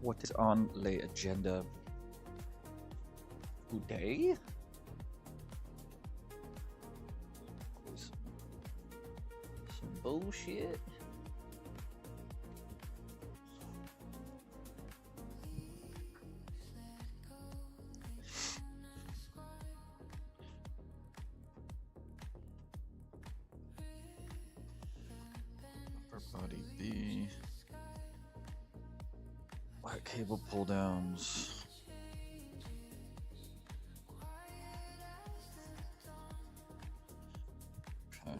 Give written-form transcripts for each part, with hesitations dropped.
what is on the agenda today? Some bullshit. Upper body B. Black cable pull downs. Okay.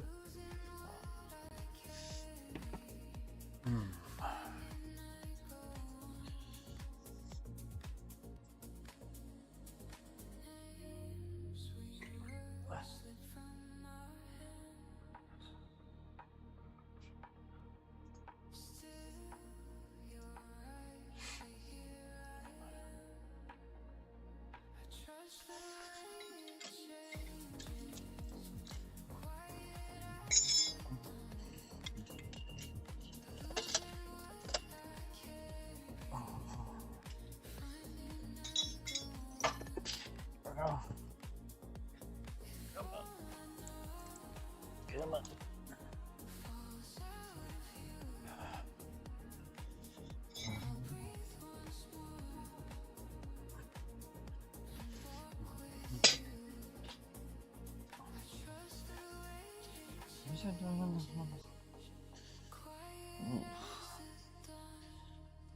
Oh. Come on. Come on.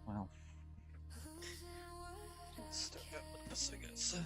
Well, let's start out with this, I guess.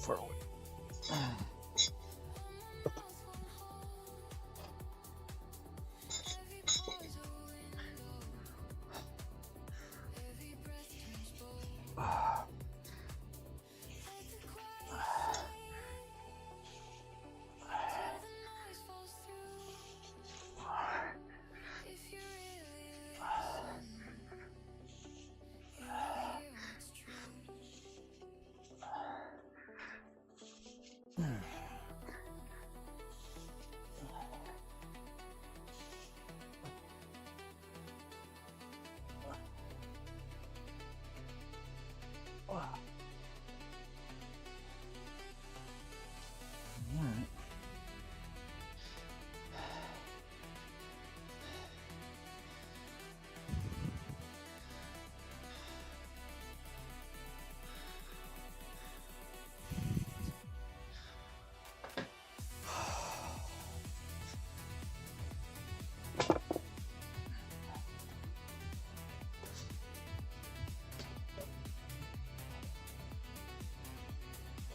Far away.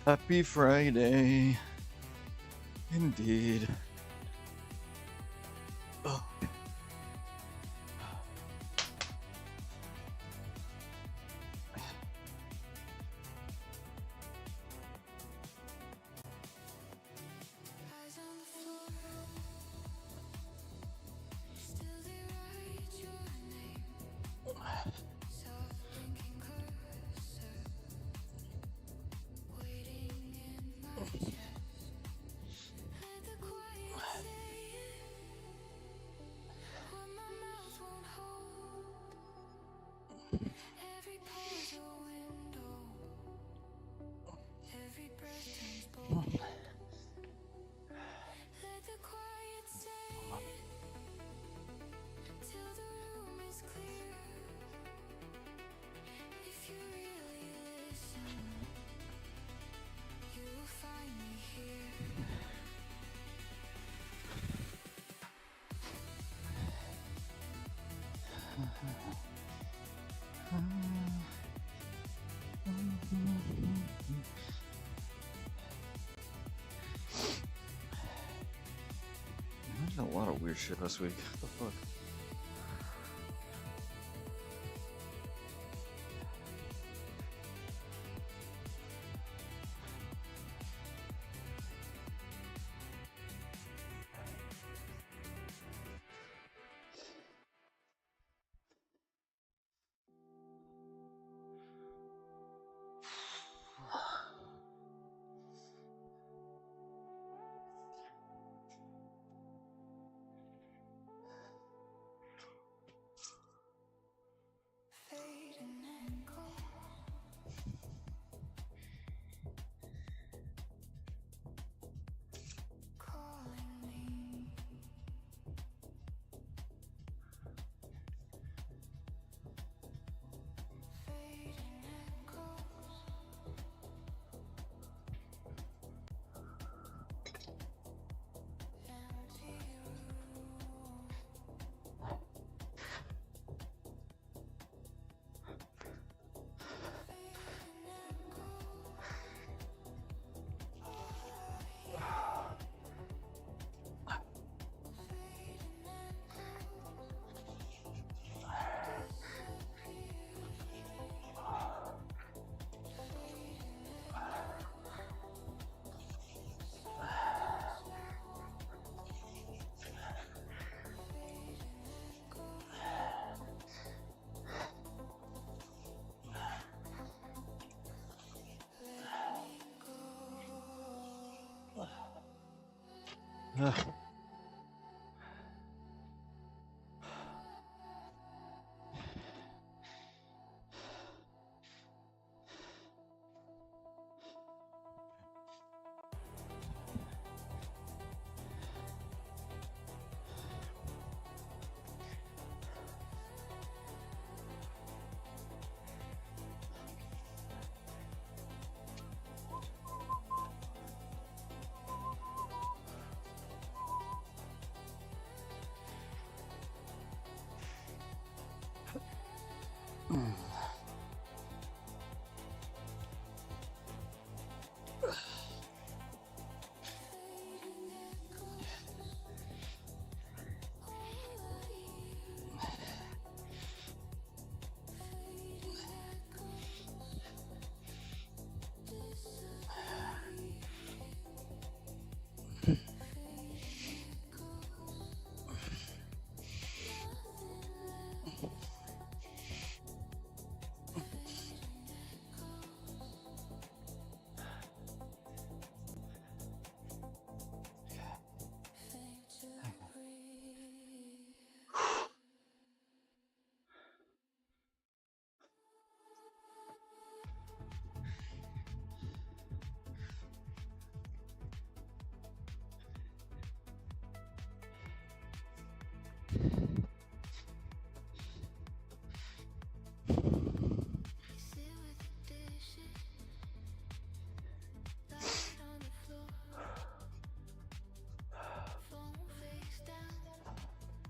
Happy Friday. Indeed. Oh. of weird shit last week. What the fuck?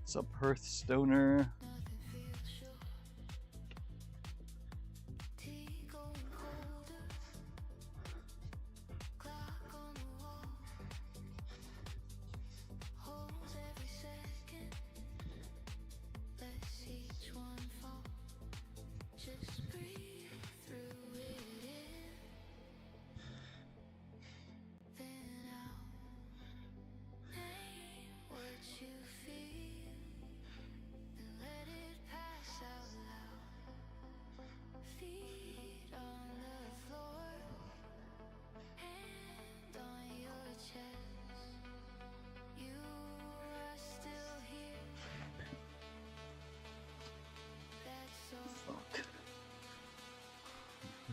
What's up, Perth Stoner?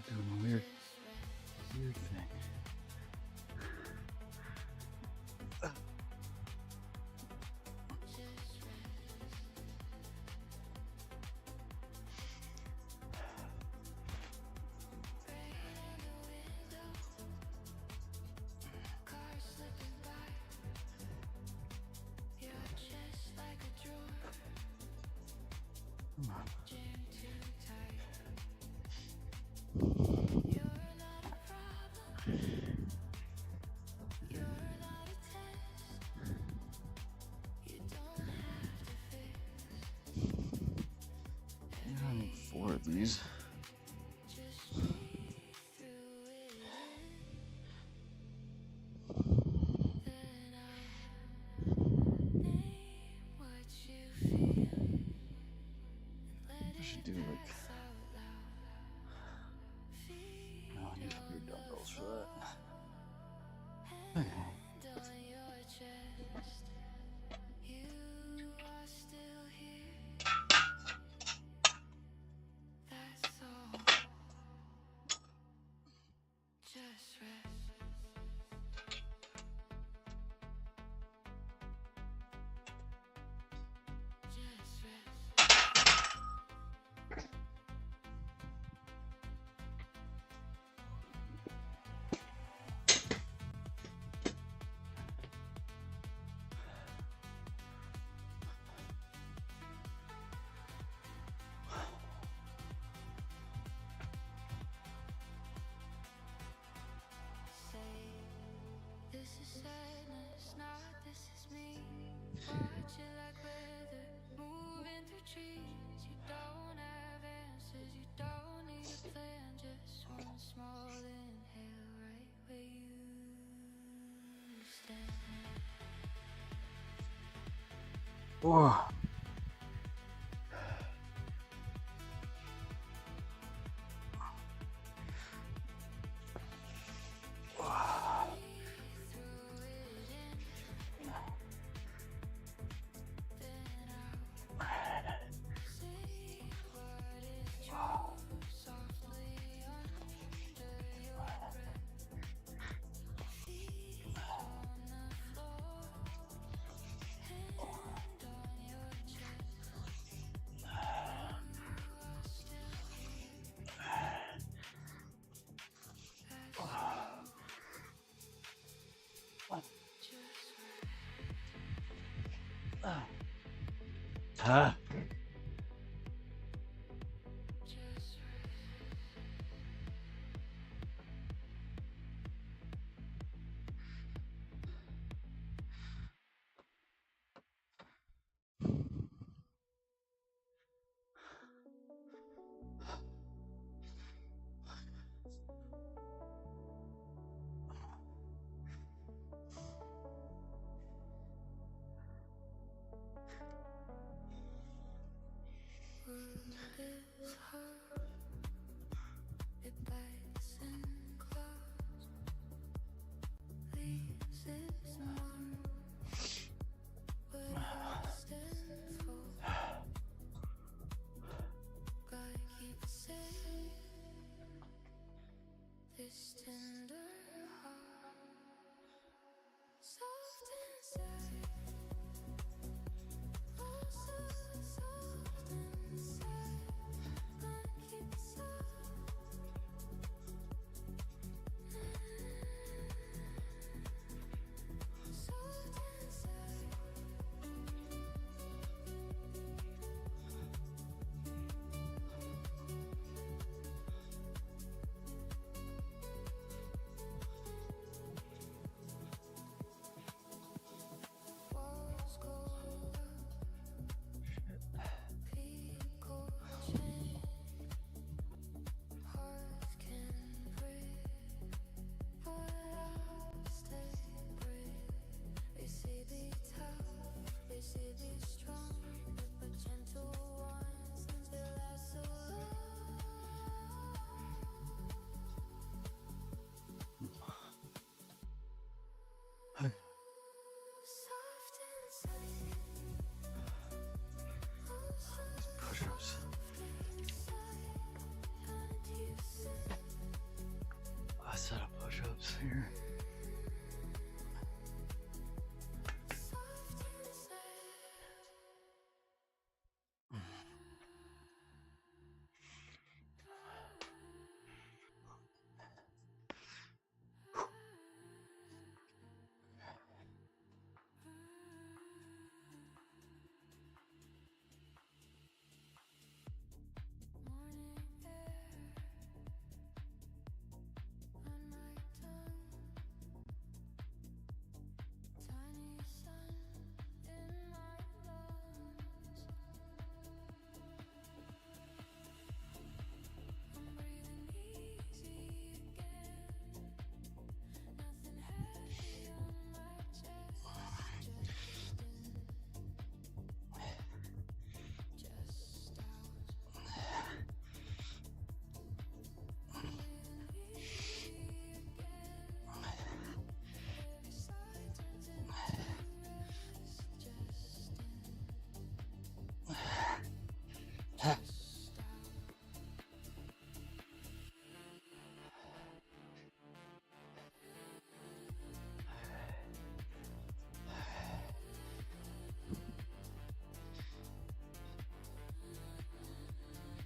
Doing a weird thing. Come on. Okay. Whoa. Huh? Push-ups. A set of push-ups here.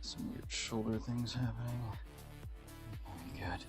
Some weird shoulder things happening. Good.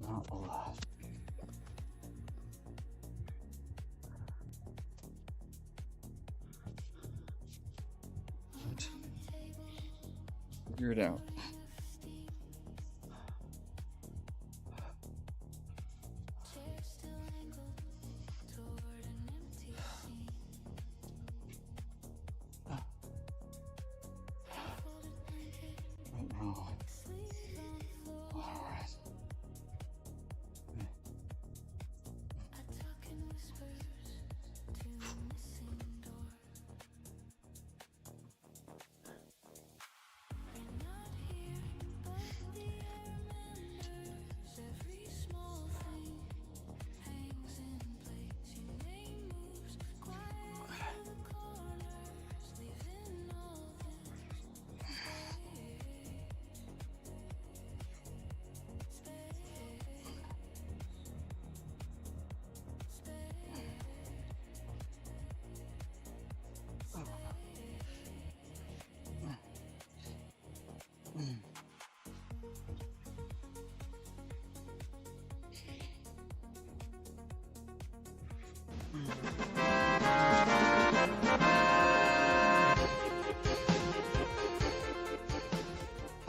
Not a lot. But figure it out. Right now.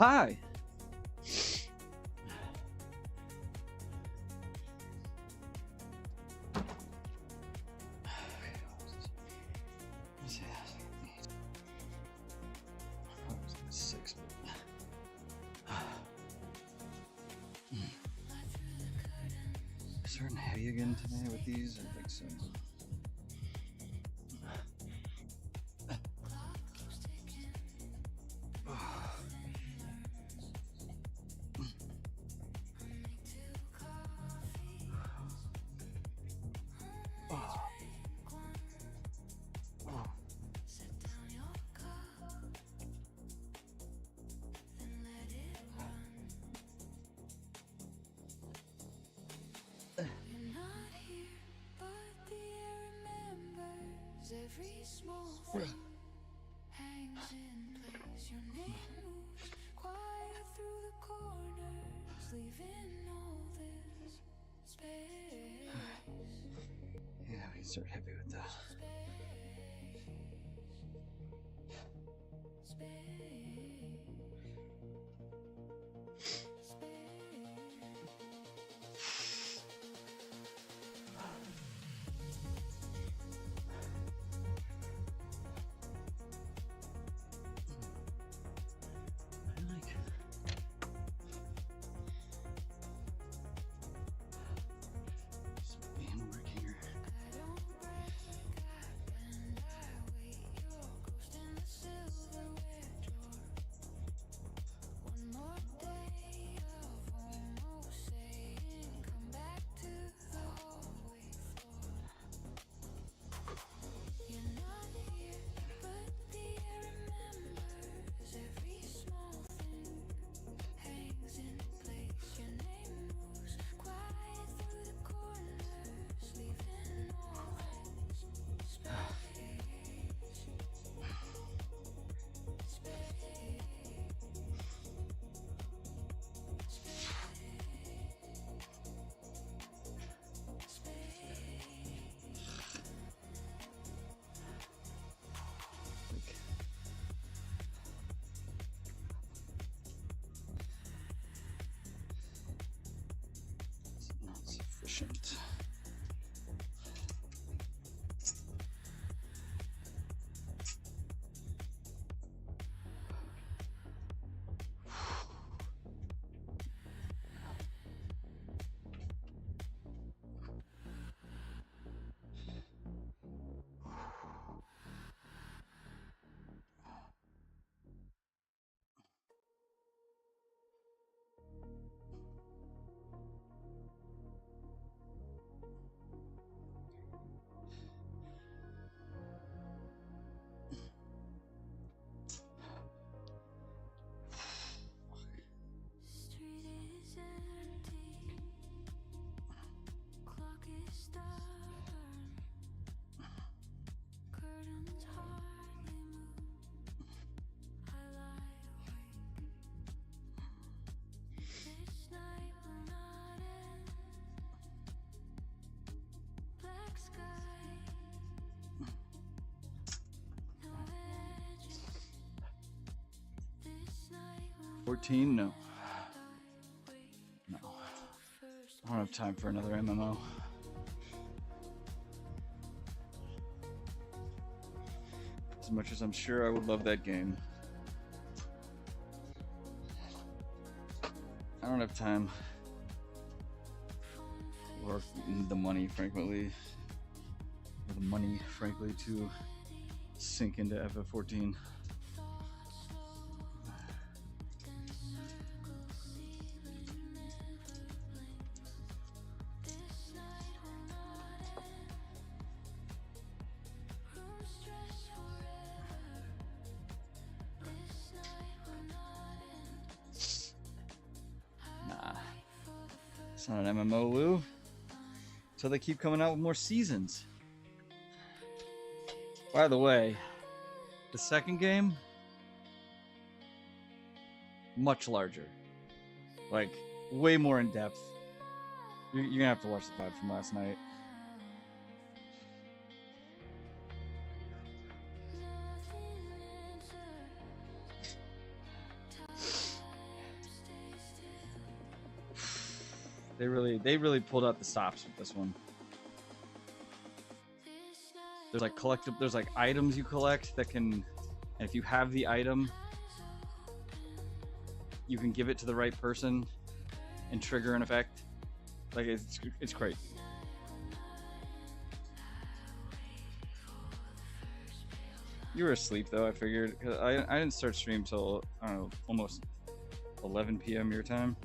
Alright. Hi. Six. Starting heavy again today with these. I think so. Every small thing hangs in place. Your name moves quiet through the corners, leaving all this space. Yeah, we can start heavy with that. efficient. Street is empty, clock is stubborn, curtains hardly move. I lie awake. This night will not end. Black sky, no edges. This night will 14? No. wait No. first. I don't have time for another MMO. As much as I'm sure I would love that game, I don't have time. Or the money, frankly. Or the money, frankly, to sink into FF14. Nah. It's not an MMO, Lou. So they keep coming out with more seasons. By the way, the second game, much larger. Like, way more in depth. You're gonna have to watch the VOD from last night. They really pulled out the stops with this one. There's like there's like items you collect that can, and if you have the item, you can give it to the right person and trigger an effect. Like it's great. You were asleep though, I figured. 'Cause I didn't start stream till, I don't know, almost 11 p.m. your time.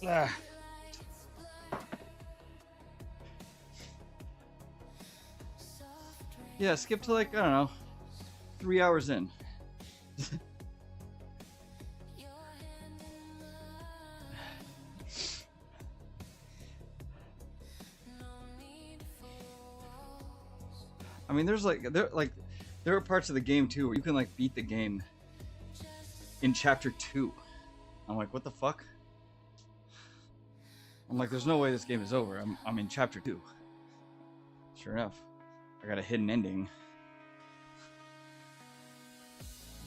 Ah. Yeah, skip to like, I don't know, 3 hours in. I mean, there are parts of the game too where you can like beat the game in chapter 2. I'm like, what the fuck? I'm like, there's no way this game is over. I'm in chapter 2. Sure enough, I got a hidden ending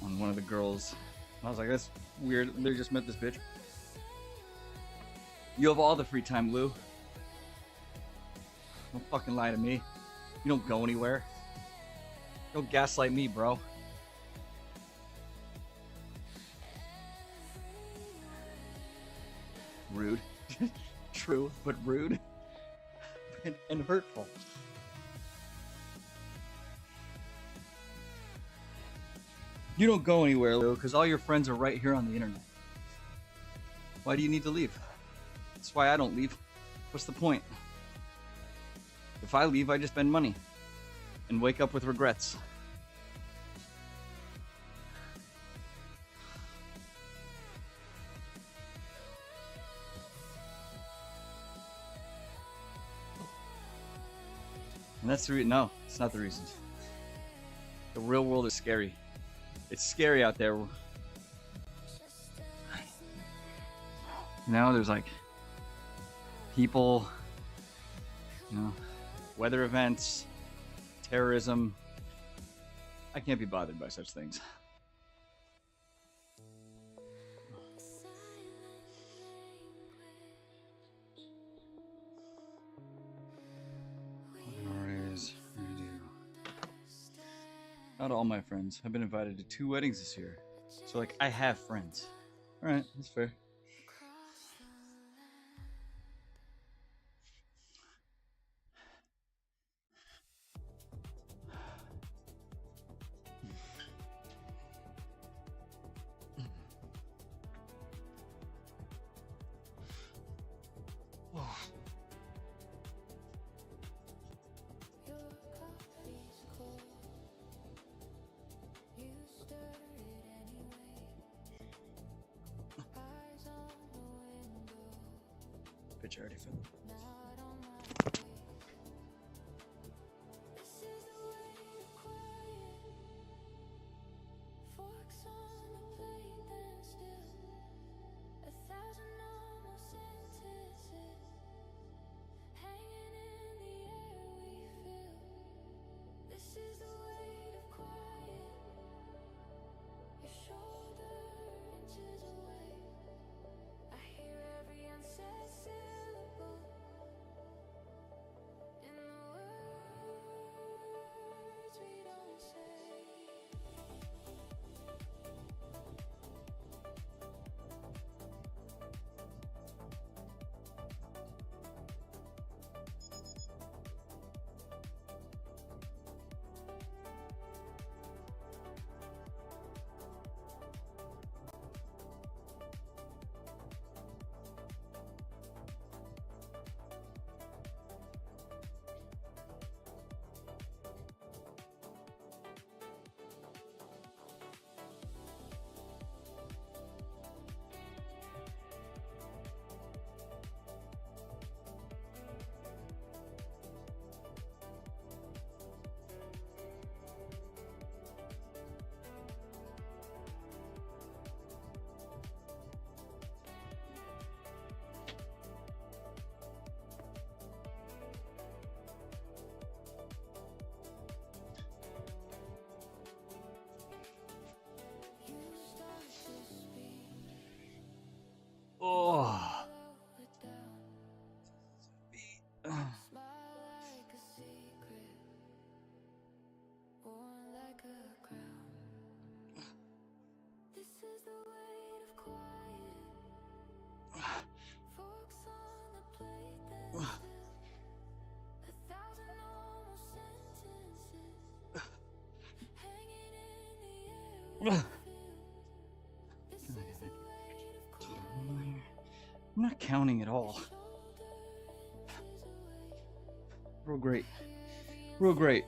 on one of the girls. I was like, that's weird. They just met this bitch. You have all the free time, Lou. Don't fucking lie to me. You don't go anywhere. Don't gaslight me, bro. Rude. True, but rude. and hurtful. You don't go anywhere, Lou, because all your friends are right here on the internet. Why do you need to leave? That's why I don't leave. What's the point? If I leave, I just spend money and wake up with regrets. And that's the reason. No, it's not the reason. The real world is scary. It's scary out there. Now there's like people, weather events, terrorism. I can't be bothered by such things. Not all my friends. I've been invited to 2 weddings this year. So like I have friends. Alright, that's fair. Picture already filled. Oh. I'm not counting at all. Real great. Real great.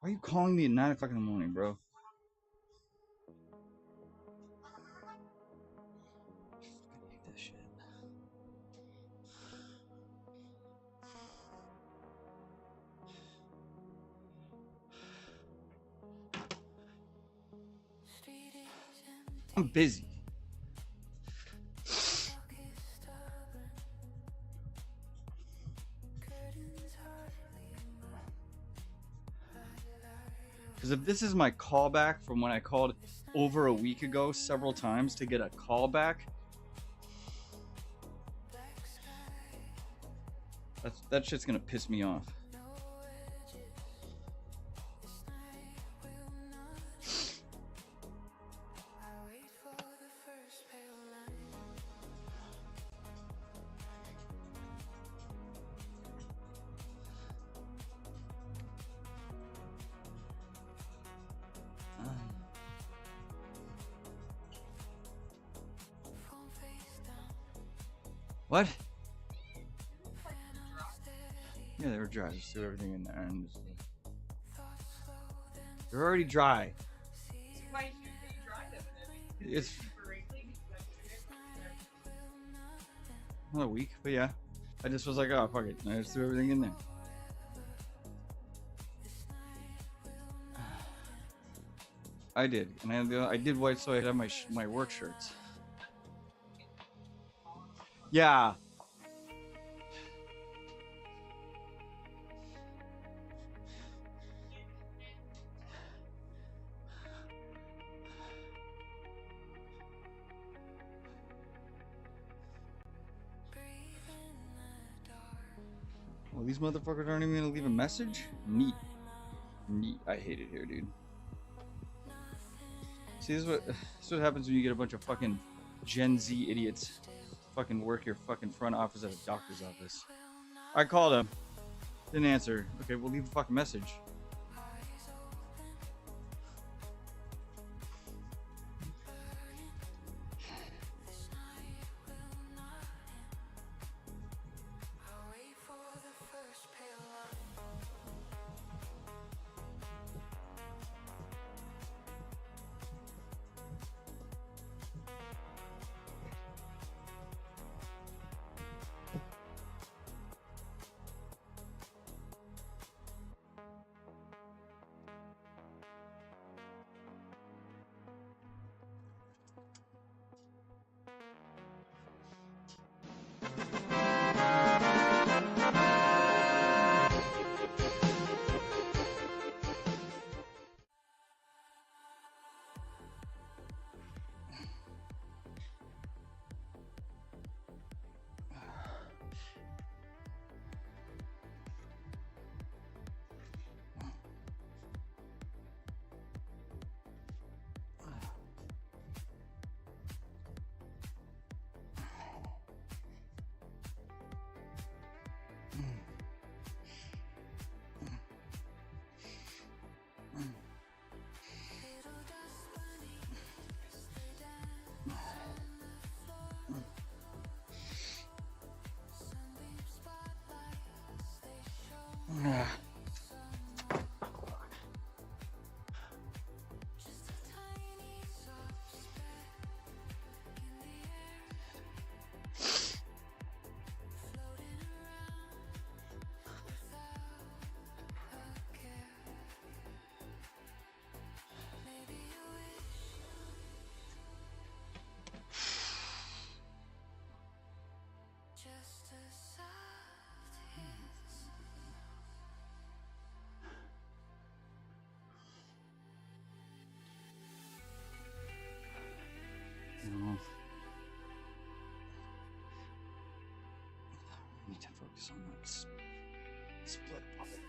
Why are you calling me at 9 o'clock in the morning, bro? I hate that shit. I'm busy. Because if this is my callback from when I called over a week ago several times to get a callback, that shit's gonna piss me off. What? Yeah, they were dry. Just threw everything in there, and they're already dry. Why should they dry them? It's Super wrinkly. not a week, but yeah. I just was like, oh fuck it, I just threw everything in there. I did, and I did white so I could have my work shirts. Yeah. Well, these motherfuckers aren't even gonna leave a message? Neat. Neat. I hate it here, dude. See, this is what happens when you get a bunch of fucking Gen Z idiots fucking work your fucking front office at a doctor's office. I called him. Didn't answer. Okay, we'll leave a fucking message. I need to focus on that split puppet.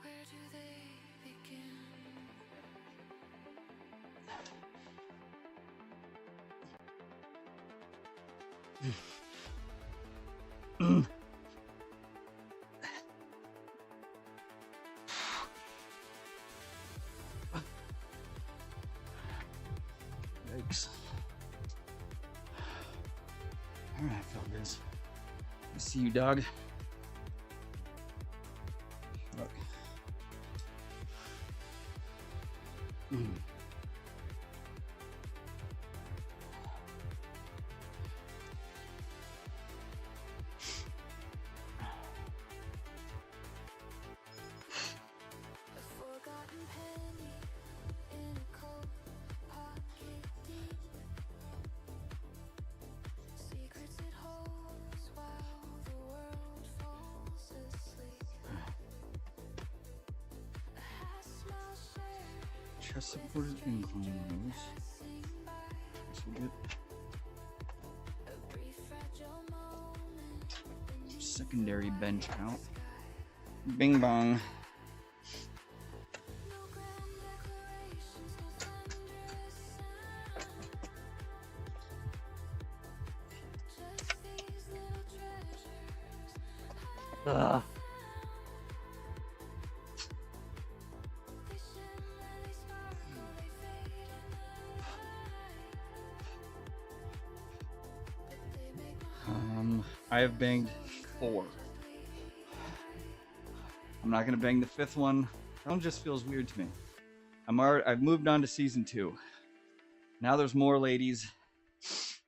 Where do they begin? Yikes. Alright, fellas. I see you, dog. Look. chest supported incline rows. This will get secondary bench count. Bing bong. Ugh. I have banged 4. I'm not gonna bang the 5th one. That one just feels weird to me. I've moved on to season 2. Now there's more ladies.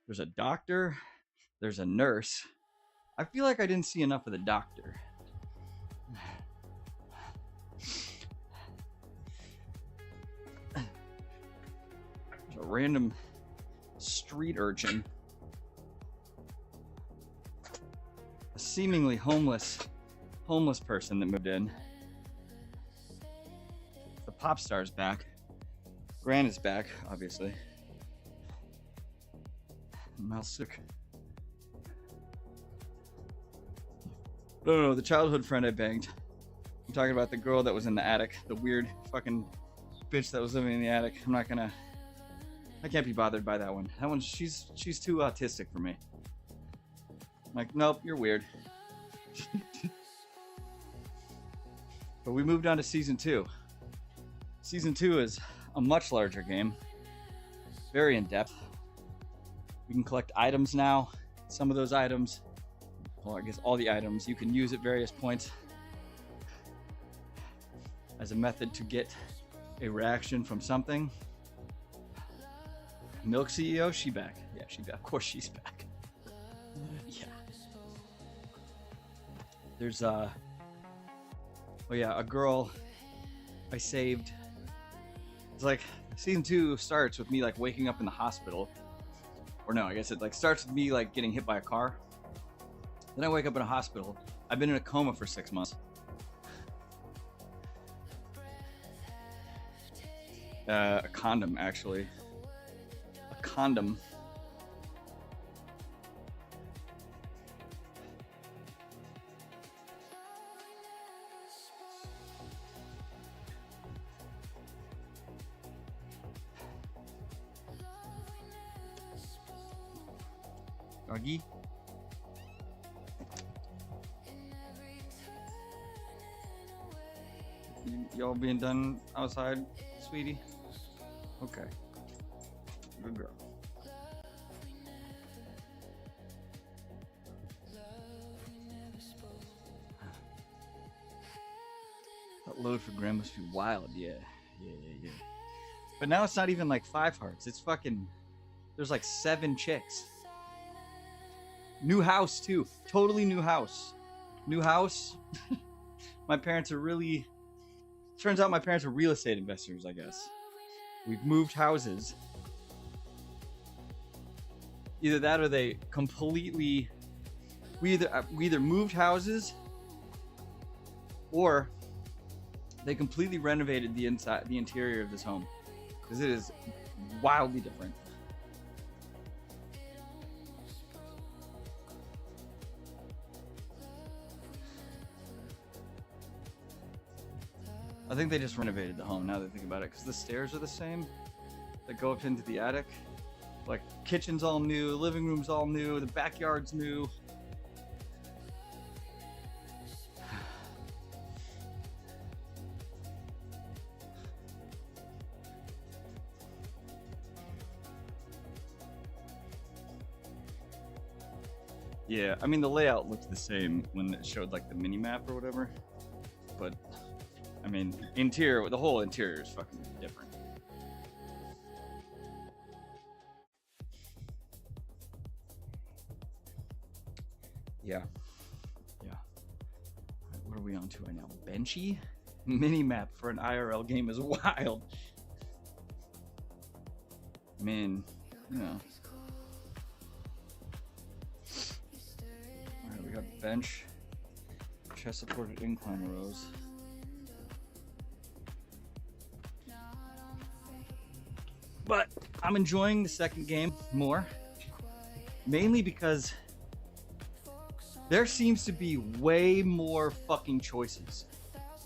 There's a doctor. There's a nurse. I feel like I didn't see enough of the doctor. There's a random street urchin. A seemingly homeless person that moved in. The pop star's back. Grant is back, obviously. Mal's sick. No, the childhood friend I banged. I'm talking about the girl that was in the attic. The weird fucking bitch that was living in the attic. I can't be bothered by that one. That one, she's too autistic for me. I'm like, nope, you're weird. But we moved on to season 2. Season 2 is a much larger game. Very in depth. We can collect items now. Some of those items, well, I guess all the items, you can use at various points as a method to get a reaction from something. Milk CEO, she back. Yeah, she back. Of course she's back. Yeah. There's a girl I saved. It's like season 2 starts with me like waking up in the hospital. Or no, I guess it like starts with me like getting hit by a car. Then I wake up in a hospital. I've been in a coma for 6 months. A condom, actually. A condom. Doggy. Y'all being done outside, sweetie? Okay. Good girl. That load for Graham must be wild. Yeah. But now it's not even like 5 hearts. It's fucking... There's like 7 chicks. New house, too. Totally new house. New house. My parents are really... Turns out my parents are real estate investors, I guess. We've moved houses. Either that or they completely... We either moved houses or they completely renovated the interior of this home. Because it is wildly different. I think they just renovated the home now that I think about it, because the stairs are the same that go up into the attic. Like, kitchen's all new, living room's all new, the backyard's new. Yeah, I mean, the layout looked the same when it showed like the mini map or whatever, but I mean, the whole interior is fucking different. Yeah. What are we on to right now? Benchy? Mini map for an IRL game is wild. Man, you know. Alright, we got bench, chest supported incline rows. But I'm enjoying the second game more, mainly because there seems to be way more fucking choices.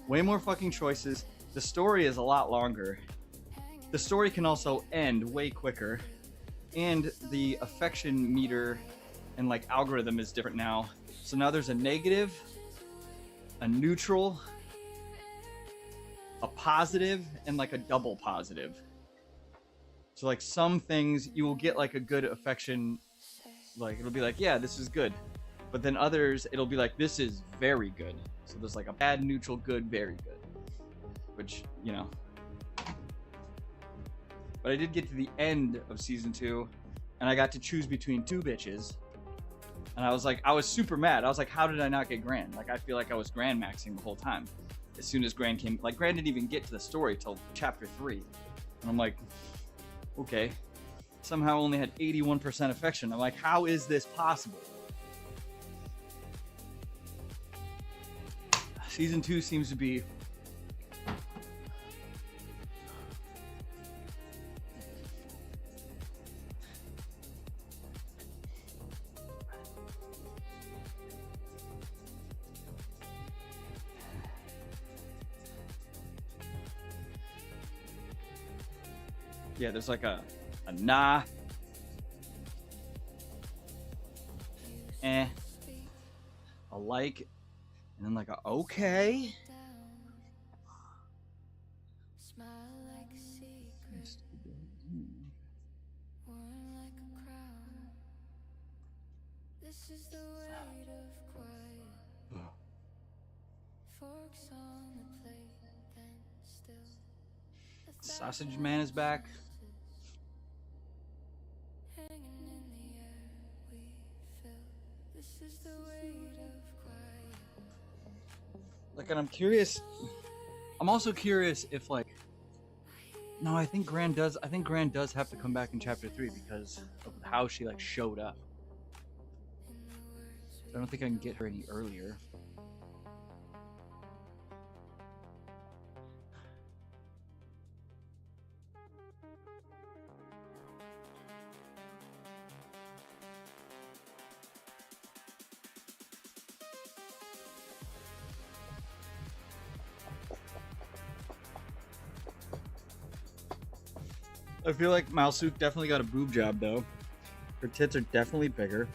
Way more fucking choices. The story is a lot longer. The story can also end way quicker. And the affection meter and like algorithm is different now. So now there's a negative, a neutral, a positive, and like a double positive. So like some things you will get like a good affection, like it'll be like, yeah, this is good. But then others, it'll be like, this is very good. So there's like a bad, neutral, good, very good. Which, you know. But I did get to the end of season 2, and I got to choose between 2 bitches. And I was like, I was super mad. I was like, how did I not get Gran? Like, I feel like I was Gran maxing the whole time. As soon as Gran came, like, Gran didn't even get to the story till chapter 3. And I'm like, okay. Somehow only had 81% affection. I'm like, how is this possible? Season 2 seems to be yeah, there's like a nah, a like, and then like a okay. Smile like a secret, worn like a crown. This is the weight of quiet. Forks on the plate, then still. Sausage Man is back. Hanging in the air, we feel. This is the weight of quiet. Like, and I'm curious. I'm also curious if like. No, I think Gran does have to come back in chapter 3 because of how she like showed up. I don't think I can get her any earlier. I feel like Malsuk definitely got a boob job though. Her tits are definitely bigger.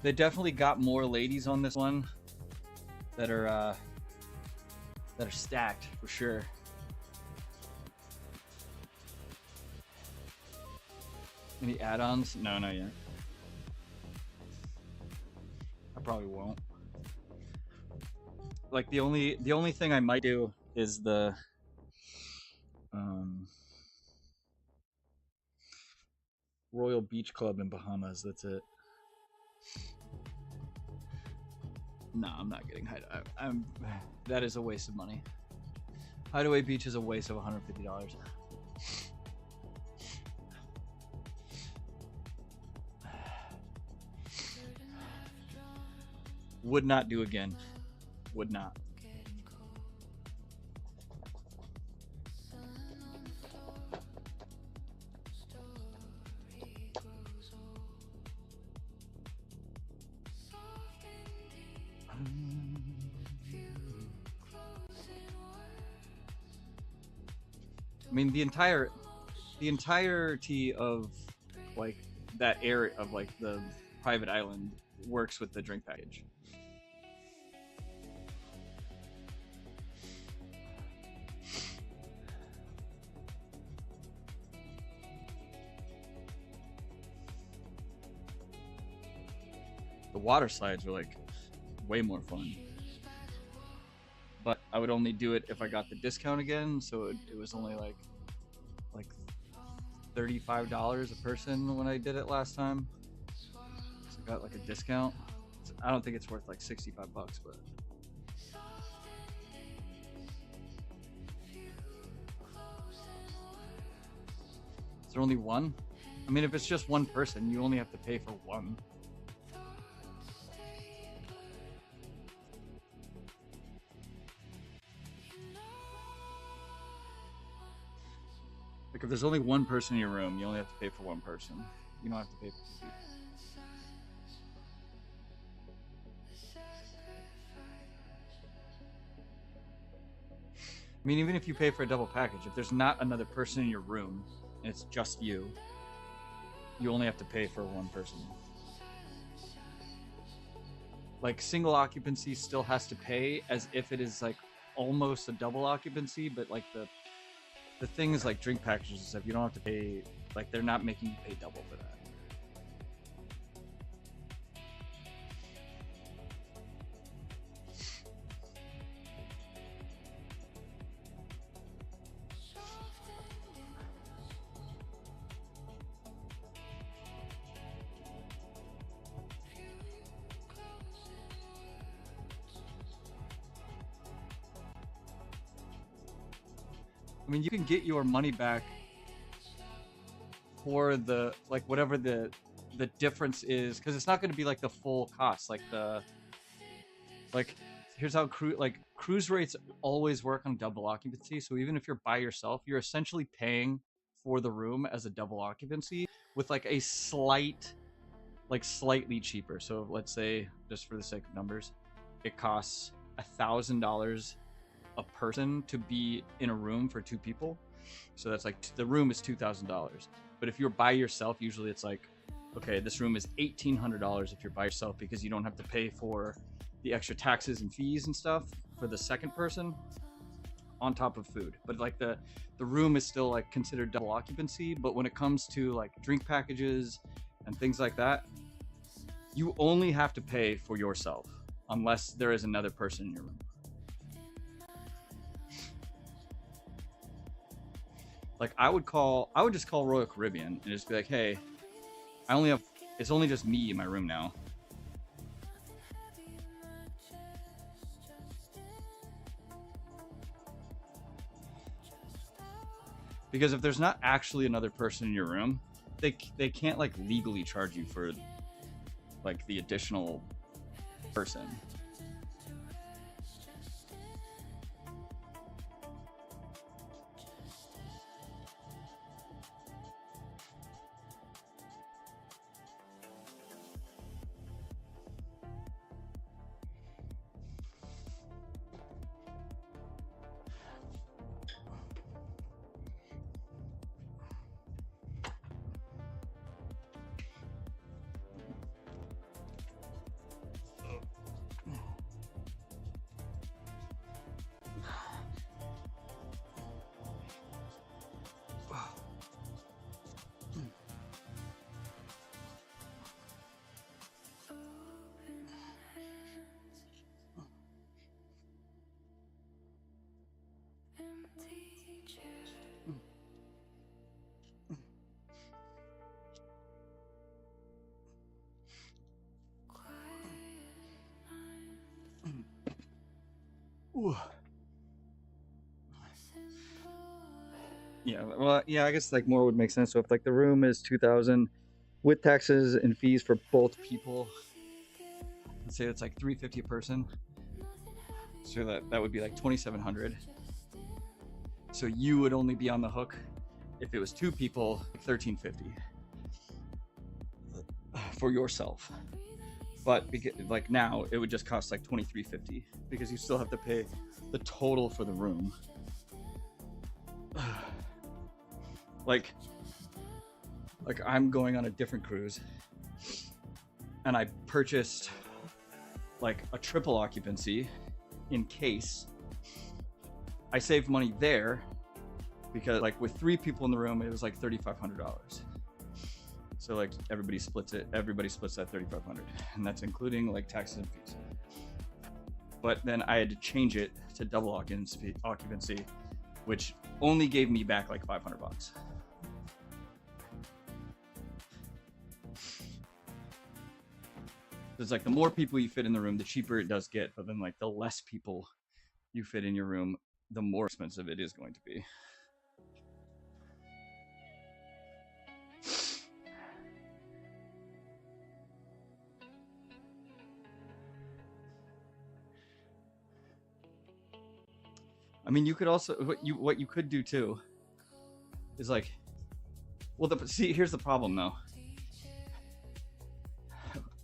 They definitely got more ladies on this one that are stacked for sure. Any add-ons? No, not yet. I probably won't. Like the only thing I might do is the Royal Beach Club in Bahamas. That's it. No, I'm not getting I'm that is a waste of money. Hideaway Beach is a waste of $150. Would not do again. Would not. I mean, the entirety of like that area of like the private island works with the drink package. The water slides are like way more fun. But I would only do it if I got the discount again, so it was only like $35 a person when I did it last time. So I got like a discount. So I don't think it's worth like 65 bucks, but is there only one? I mean, if it's just one person, you only have to pay for one. Like if there's only one person in your room, you only have to pay for one person. You don't have to pay for 2 people. I mean, even if you pay for a double package, if there's not another person in your room and it's just you, you only have to pay for one person. Like single occupancy still has to pay as if it is like almost a double occupancy, but like the thing is like drink packages and stuff, you don't have to pay, like they're not making you pay double for that. I mean, you can get your money back for the, like, whatever the difference is, because it's not going to be like the full cost. Like here's how cruise rates always work on double occupancy. So even if you're by yourself, you're essentially paying for the room as a double occupancy with like a slightly cheaper. So let's say, just for the sake of numbers, it costs $1,000 a person to be in a room for 2 people. So that's like the room is $2,000. But if you're by yourself, usually it's like, okay, this room is $1,800 if you're by yourself, because you don't have to pay for the extra taxes and fees and stuff for the second person on top of food. But like the room is still like considered double occupancy. But when it comes to like drink packages and things like that, you only have to pay for yourself unless there is another person in your room. Like I would just call Royal Caribbean and just be like, hey, it's only just me in my room now. Because if there's not actually another person in your room, they can't like legally charge you for like the additional person. Ooh. Yeah, well, yeah, I guess like more would make sense. So if like the room is 2,000 with taxes and fees for both people, let's say it's like $350 a person. So that would be like 2,700. So you would only be on the hook if it was 2 people, $1,350 for yourself. But like now it would just cost like $2,350 because you still have to pay the total for the room. Like I'm going on a different cruise and I purchased like a triple occupancy in case. I saved money there because like with 3 people in the room, it was like $3,500. So like everybody splits that $3,500, and that's including like taxes and fees. But then I had to change it to double occupancy, which only gave me back like $500. It's like the more people you fit in the room, the cheaper it does get. But then like the less people you fit in your room, the more expensive it is going to be. I mean, you could also what you could do too is like, well, see, here's the problem though.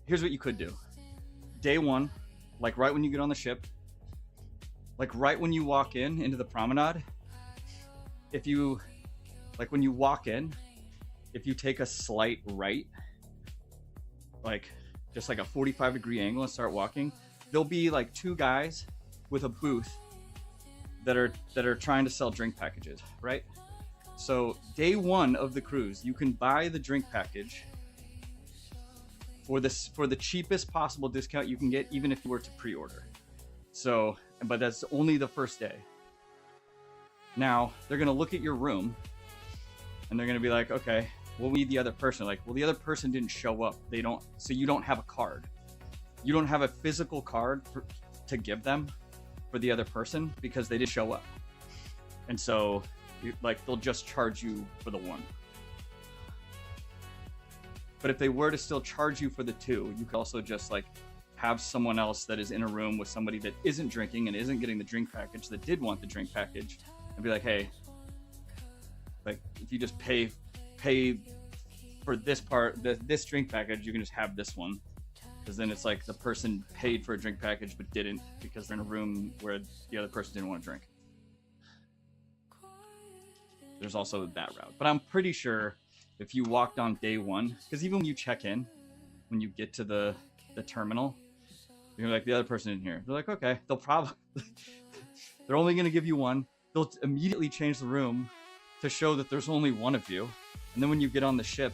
Here's what you could do. Day one, like right when you get on the ship, like right when you walk into the promenade, if you, like when you walk in, if you take a slight right, like just like a 45-degree angle and start walking, there'll be like two guys with a booth that are trying to sell drink packages, right? So day one of the cruise, you can buy the drink package for the cheapest possible discount you can get, even if you were to pre-order. So, but that's only the first day. Now they're gonna look at your room and they're gonna be like, okay, well, we need the other person. Like, well, the other person didn't show up. So you don't have a card. You don't have a physical card to give them for the other person because they didn't show up. And so like they'll just charge you for the one. But if they were to still charge you for the two, you could also just like have someone else that is in a room with somebody that isn't drinking and isn't getting the drink package that did want the drink package and be like, hey, like if you just pay for this part, this drink package, you can just have this one. Because then it's like the person paid for a drink package but didn't because they're in a room where the other person didn't want to drink. There's also that route. But I'm pretty sure if you walked on day one, because even when you check in, when you get to the terminal, you're like, the other person in here. They're like, okay, they'll probably, they're only going to give you one. They'll immediately change the room to show that there's only one of you. And then when you get on the ship,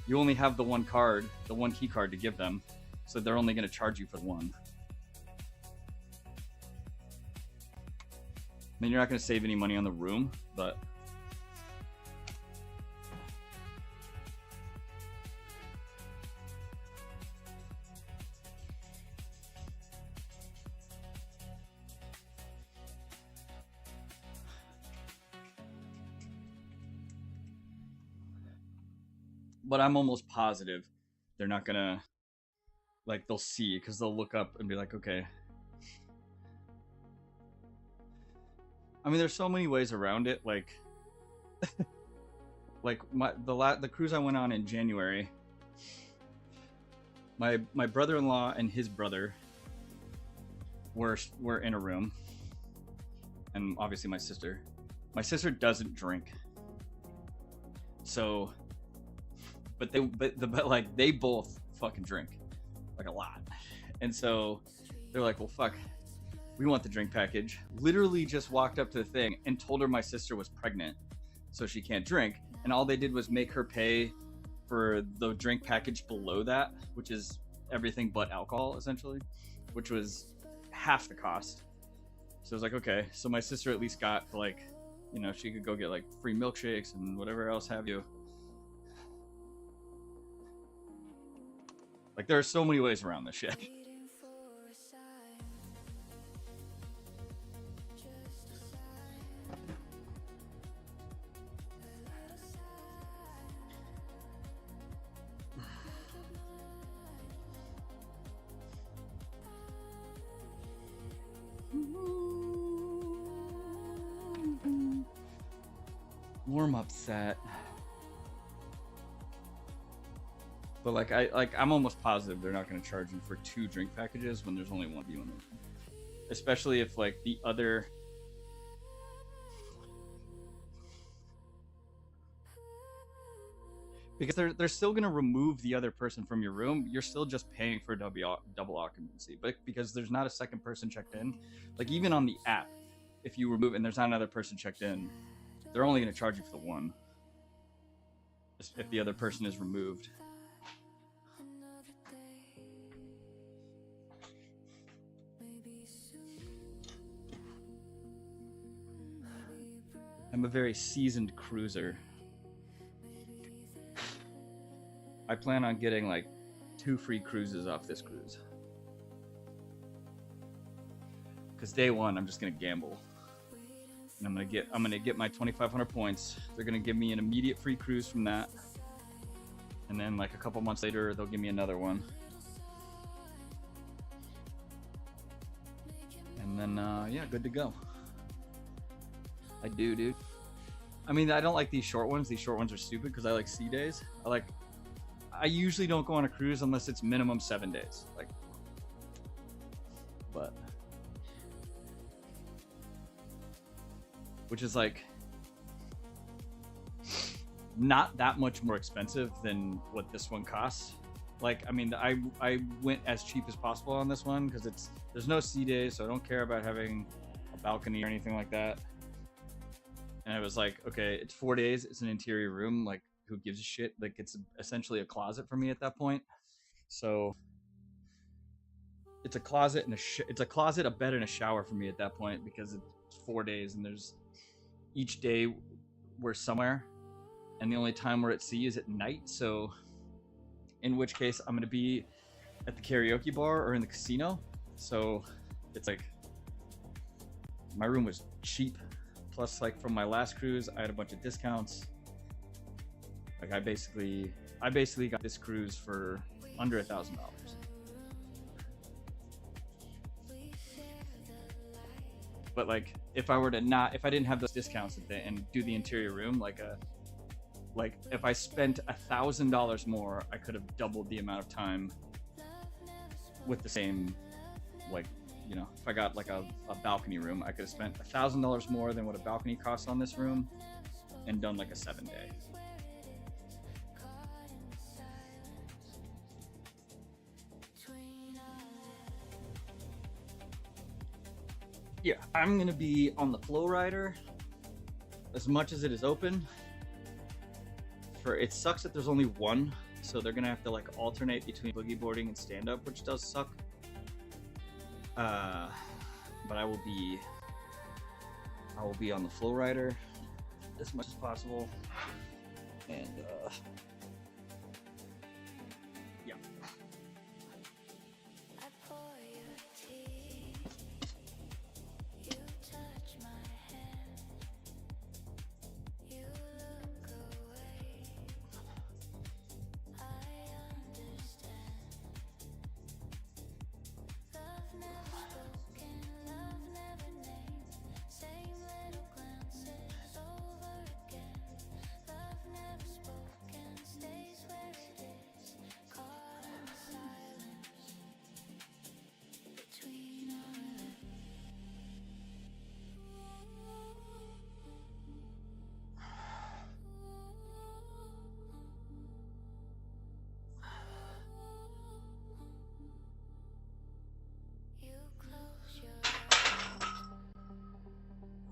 you only have the one card, the one key card to give them. So they're only going to charge you for one. I mean, you're not going to save any money on the room, but I'm almost positive they're not gonna, like, they'll see, because they'll look up and be like, okay. I mean, there's so many ways around it, like like the cruise I went on in January, my brother-in-law and his brother were in a room, and obviously my sister doesn't drink, so but they both fucking drink, like, a lot. And so they're like, well, fuck, we want the drink package. Literally just walked up to the thing and told her my sister was pregnant, so she can't drink. And all they did was make her pay for the drink package below that, which is everything but alcohol, essentially, which was half the cost. So I was like, okay, so my sister at least got, like, you know, she could go get like free milkshakes and whatever else have you. Like, there are so many ways around this shit. Warm-up set. But I'm almost positive they're not going to charge you for 2 drink packages when there's only one of you in them. Especially if, like, the other, because they're still going to remove the other person from your room. You're still just paying for double occupancy, but because there's not a second person checked in, like, even on the app, if you remove and there's not another person checked in, they're only going to charge you for the one if the other person is removed. I'm a very seasoned cruiser. I plan on getting like 2 free cruises off this cruise. Because day one, I'm just gonna gamble, and I'm gonna get my 2,500 points. They're gonna give me an immediate free cruise from that, and then like a couple months later, they'll give me another one, and then yeah, good to go. I do, dude. I mean, I don't like these short ones. These short ones are stupid because I like sea days. I usually don't go on a cruise unless it's minimum 7 days. Like, but which is like not that much more expensive than what this one costs. Like, I mean, I went as cheap as possible on this one because there's no sea days, so I don't care about having a balcony or anything like that. And I was like, okay, it's 4 days, it's an interior room, like who gives a shit? Like, it's essentially a closet for me at that point. So it's a closet and it's a closet, a bed, and a shower for me at that point because it's 4 days and there's each day we're somewhere, and the only time we're at sea is at night. So in which case I'm gonna be at the karaoke bar or in the casino. So it's like my room was cheap. Plus, like, from my last cruise, I had a bunch of discounts. Like, I basically got this cruise for under $1,000. But like, if I didn't have those discounts and do the interior room, like if I spent $1,000 more, I could have doubled the amount of time with the same, like, you know, if I got like a balcony room, I could have spent $1,000 more than what a balcony costs on this room and done like a 7-day. Yeah, I'm gonna be on the flow rider as much as it is open. It sucks that there's only one, so they're gonna have to like alternate between boogie boarding and stand up, which does suck. But I will be on the flow rider as much as possible, and yeah. I pour you tea, you touch my hand, you look away, I understand. Love never spoken, love never named, same little glances over again. Love never spoken, stays where it is, caught in the silence between our lips. You close your eyes,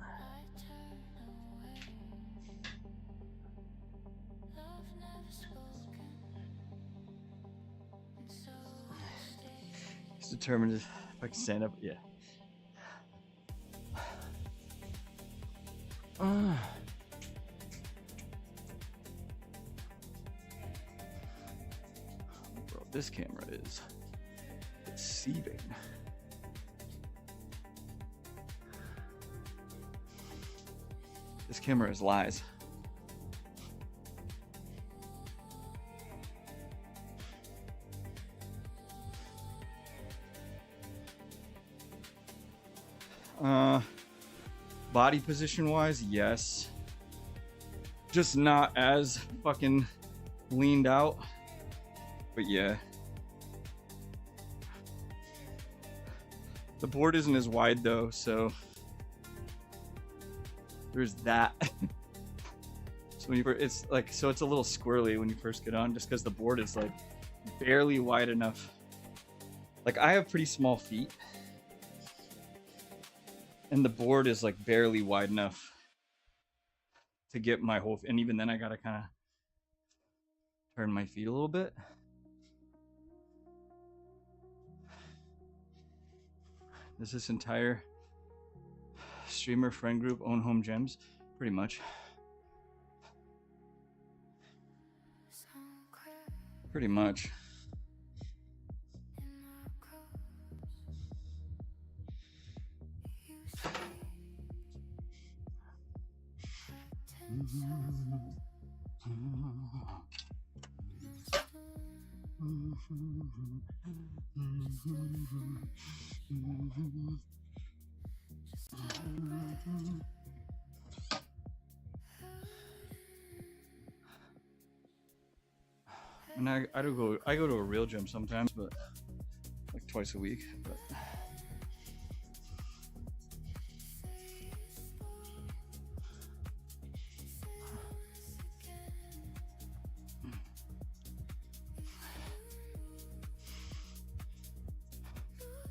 I turn away. Love never spoken, and so it stays. He's determined if I can stand up. Yeah. Bro, this camera is deceiving. This camera is lies. Body position wise, yes. Just not as fucking leaned out. But yeah. The board isn't as wide though, so there's that. So when it's like, so it's a little squirrely when you first get on, just because the board is like barely wide enough. Like, I have pretty small feet, and the board is like barely wide enough to get my whole, and even then I gotta kind of turn my feet a little bit. Does this entire streamer friend group own home gyms? Pretty much. Pretty much. And I go to a real gym sometimes, but like twice a week. But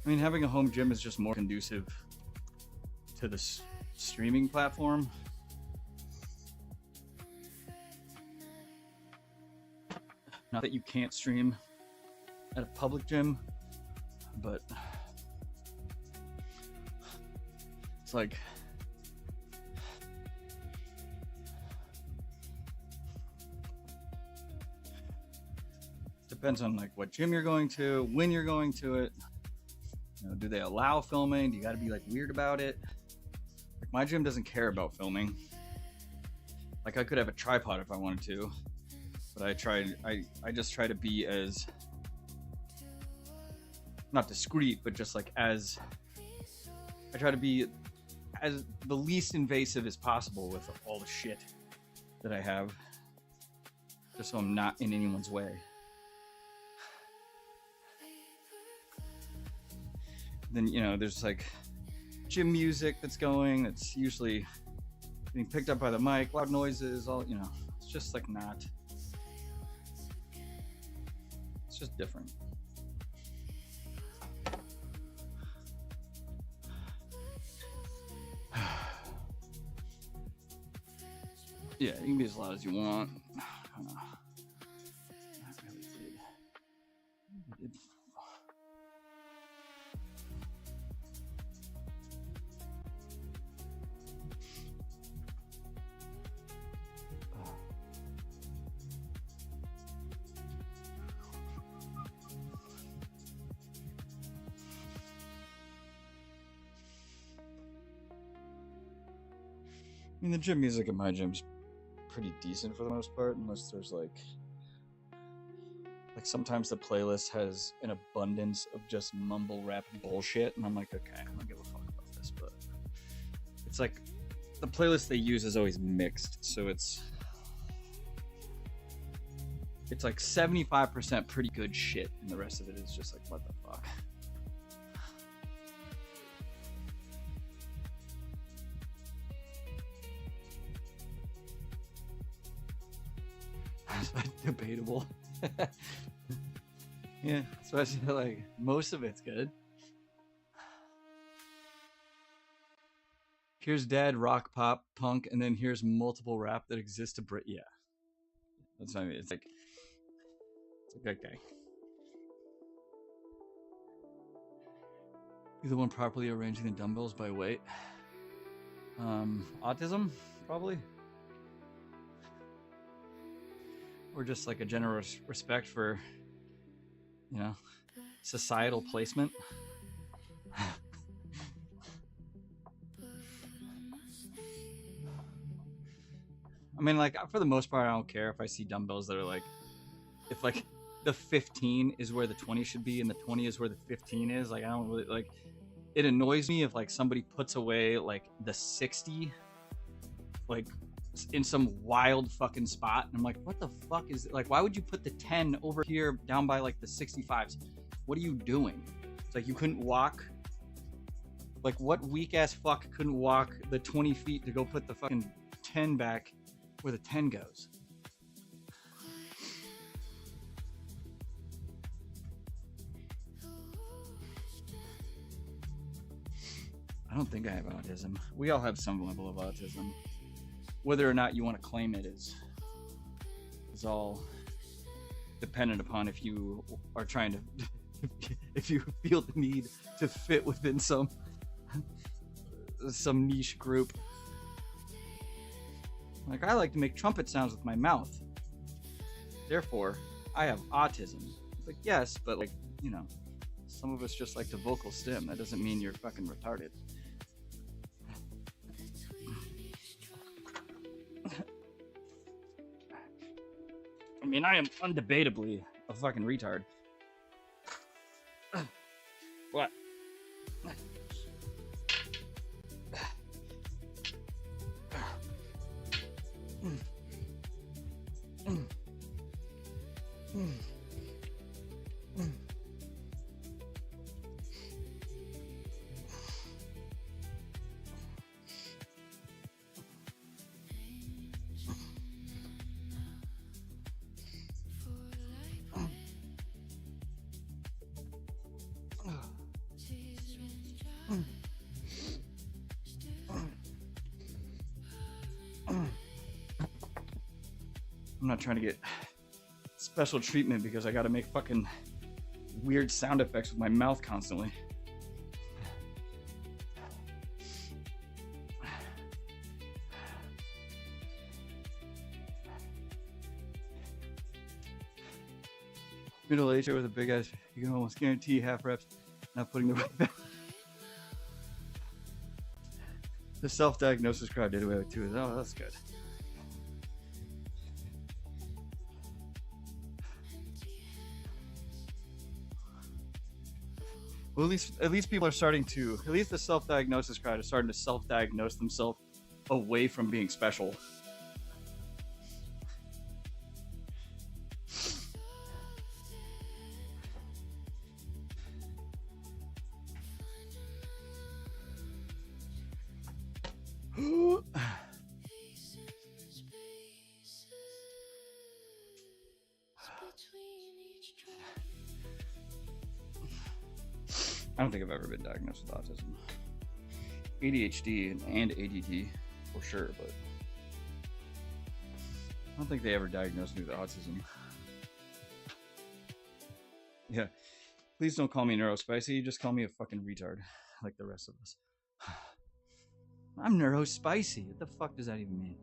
I mean, having a home gym is just more conducive to the streaming platform. Not that you can't stream at a public gym, but it's like depends on like what gym you're going to, when you're going to it. You know, do they allow filming? Do you got to be like weird about it? Like my gym doesn't care about filming. Like I could have a tripod if I wanted to, but I just try to be as not discreet, but just like as I try to be as the least invasive as possible with all the shit that I have, just so I'm not in anyone's way. Then, you know, there's like gym music that's going, that's usually being picked up by the mic, loud noises, all, you know, it's just like not, it's just different. Yeah, you can be as loud as you want. I don't know. Not really did. I mean, the gym music at my gym's pretty decent for the most part, unless there's like sometimes the playlist has an abundance of just mumble rap bullshit, and I'm like, okay, I don't give a fuck about this, but it's like the playlist they use is always mixed, so it's like 75% pretty good shit, and the rest of it is just like, what the fuck. Debatable. Yeah, especially like most of it's good. Here's dead rock, pop, punk, and then here's multiple rap that exists to Brit. Yeah, that's what I mean. It's like okay. You're the one properly arranging the dumbbells by weight. Autism, probably. Or just like a generous respect for, you know, societal placement. I mean, like, for the most part, I don't care if I see dumbbells that are like, if like the 15 is where the 20 should be and the 20 is where the 15 is. Like, I don't really, like, it annoys me if like somebody puts away like the 60, like, in some wild fucking spot, and I'm like, what the fuck is it? Like, why would you put the 10 over here down by like the 65s? What are you doing? It's like you couldn't walk. Like, what weak ass fuck couldn't walk the 20 feet to go put the fucking 10 back where the 10 goes? I don't think I have autism. We all have some level of autism. Whether or not you want to claim it is all dependent upon if you are trying to, if you feel the need to fit within some niche group. Like, I like to make trumpet sounds with my mouth. Therefore, I have autism. It's like, yes, but like, you know, some of us just like to vocal stim. That doesn't mean you're fucking retarded. I mean, I am undebatably a fucking retard. What? I'm not trying to get special treatment because I gotta make fucking weird sound effects with my mouth constantly. Middle-aged with a big ass, you can almost guarantee half reps not putting the weight back. The self-diagnosis crowd did away with too. Oh, that's good. Well, at least people are starting to. At least the self-diagnosis crowd is starting to self-diagnose themselves away from being special. I don't think I've ever been diagnosed with autism. ADHD and ADD for sure, but I don't think they ever diagnosed me with autism. Yeah. Please don't call me neurospicy, just call me a fucking retard like the rest of us. I'm neurospicy. What the fuck does that even mean?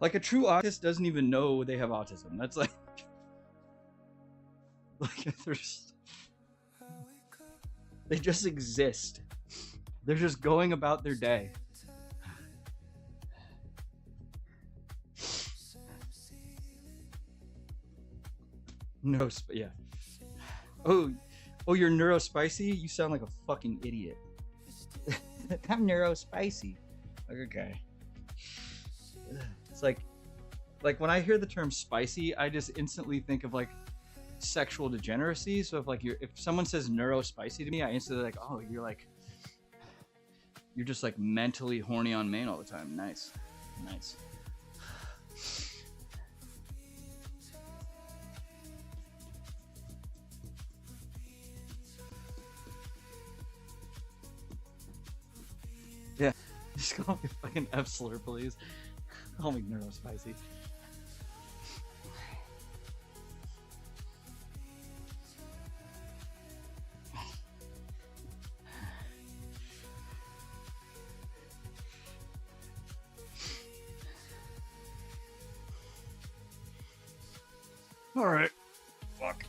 Like a true autist doesn't even know they have autism. That's like they just exist. They're just going about their day. Yeah. Oh, you're neurospicy? You sound like a fucking idiot. I'm neurospicy. Okay. It's like when I hear the term spicy, I just instantly think of like sexual degeneracy. So if someone says neurospicy to me, I instantly like, oh, you're just like mentally horny on main all the time. Nice. Yeah, just call me fucking F slur, please. Call me neurospicy. All right. Fuck.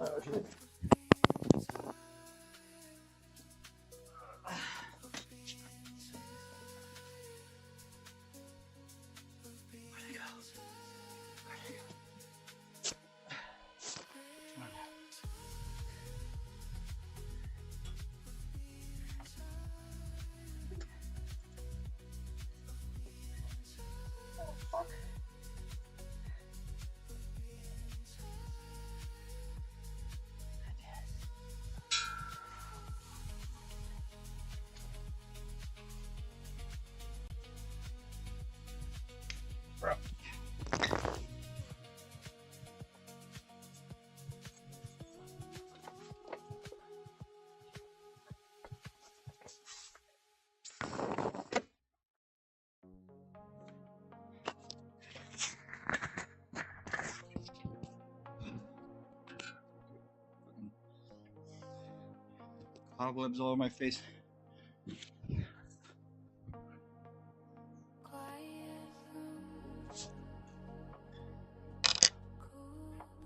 Oh, shit. Bro. Cobwebs all over my face. Quiet room, cool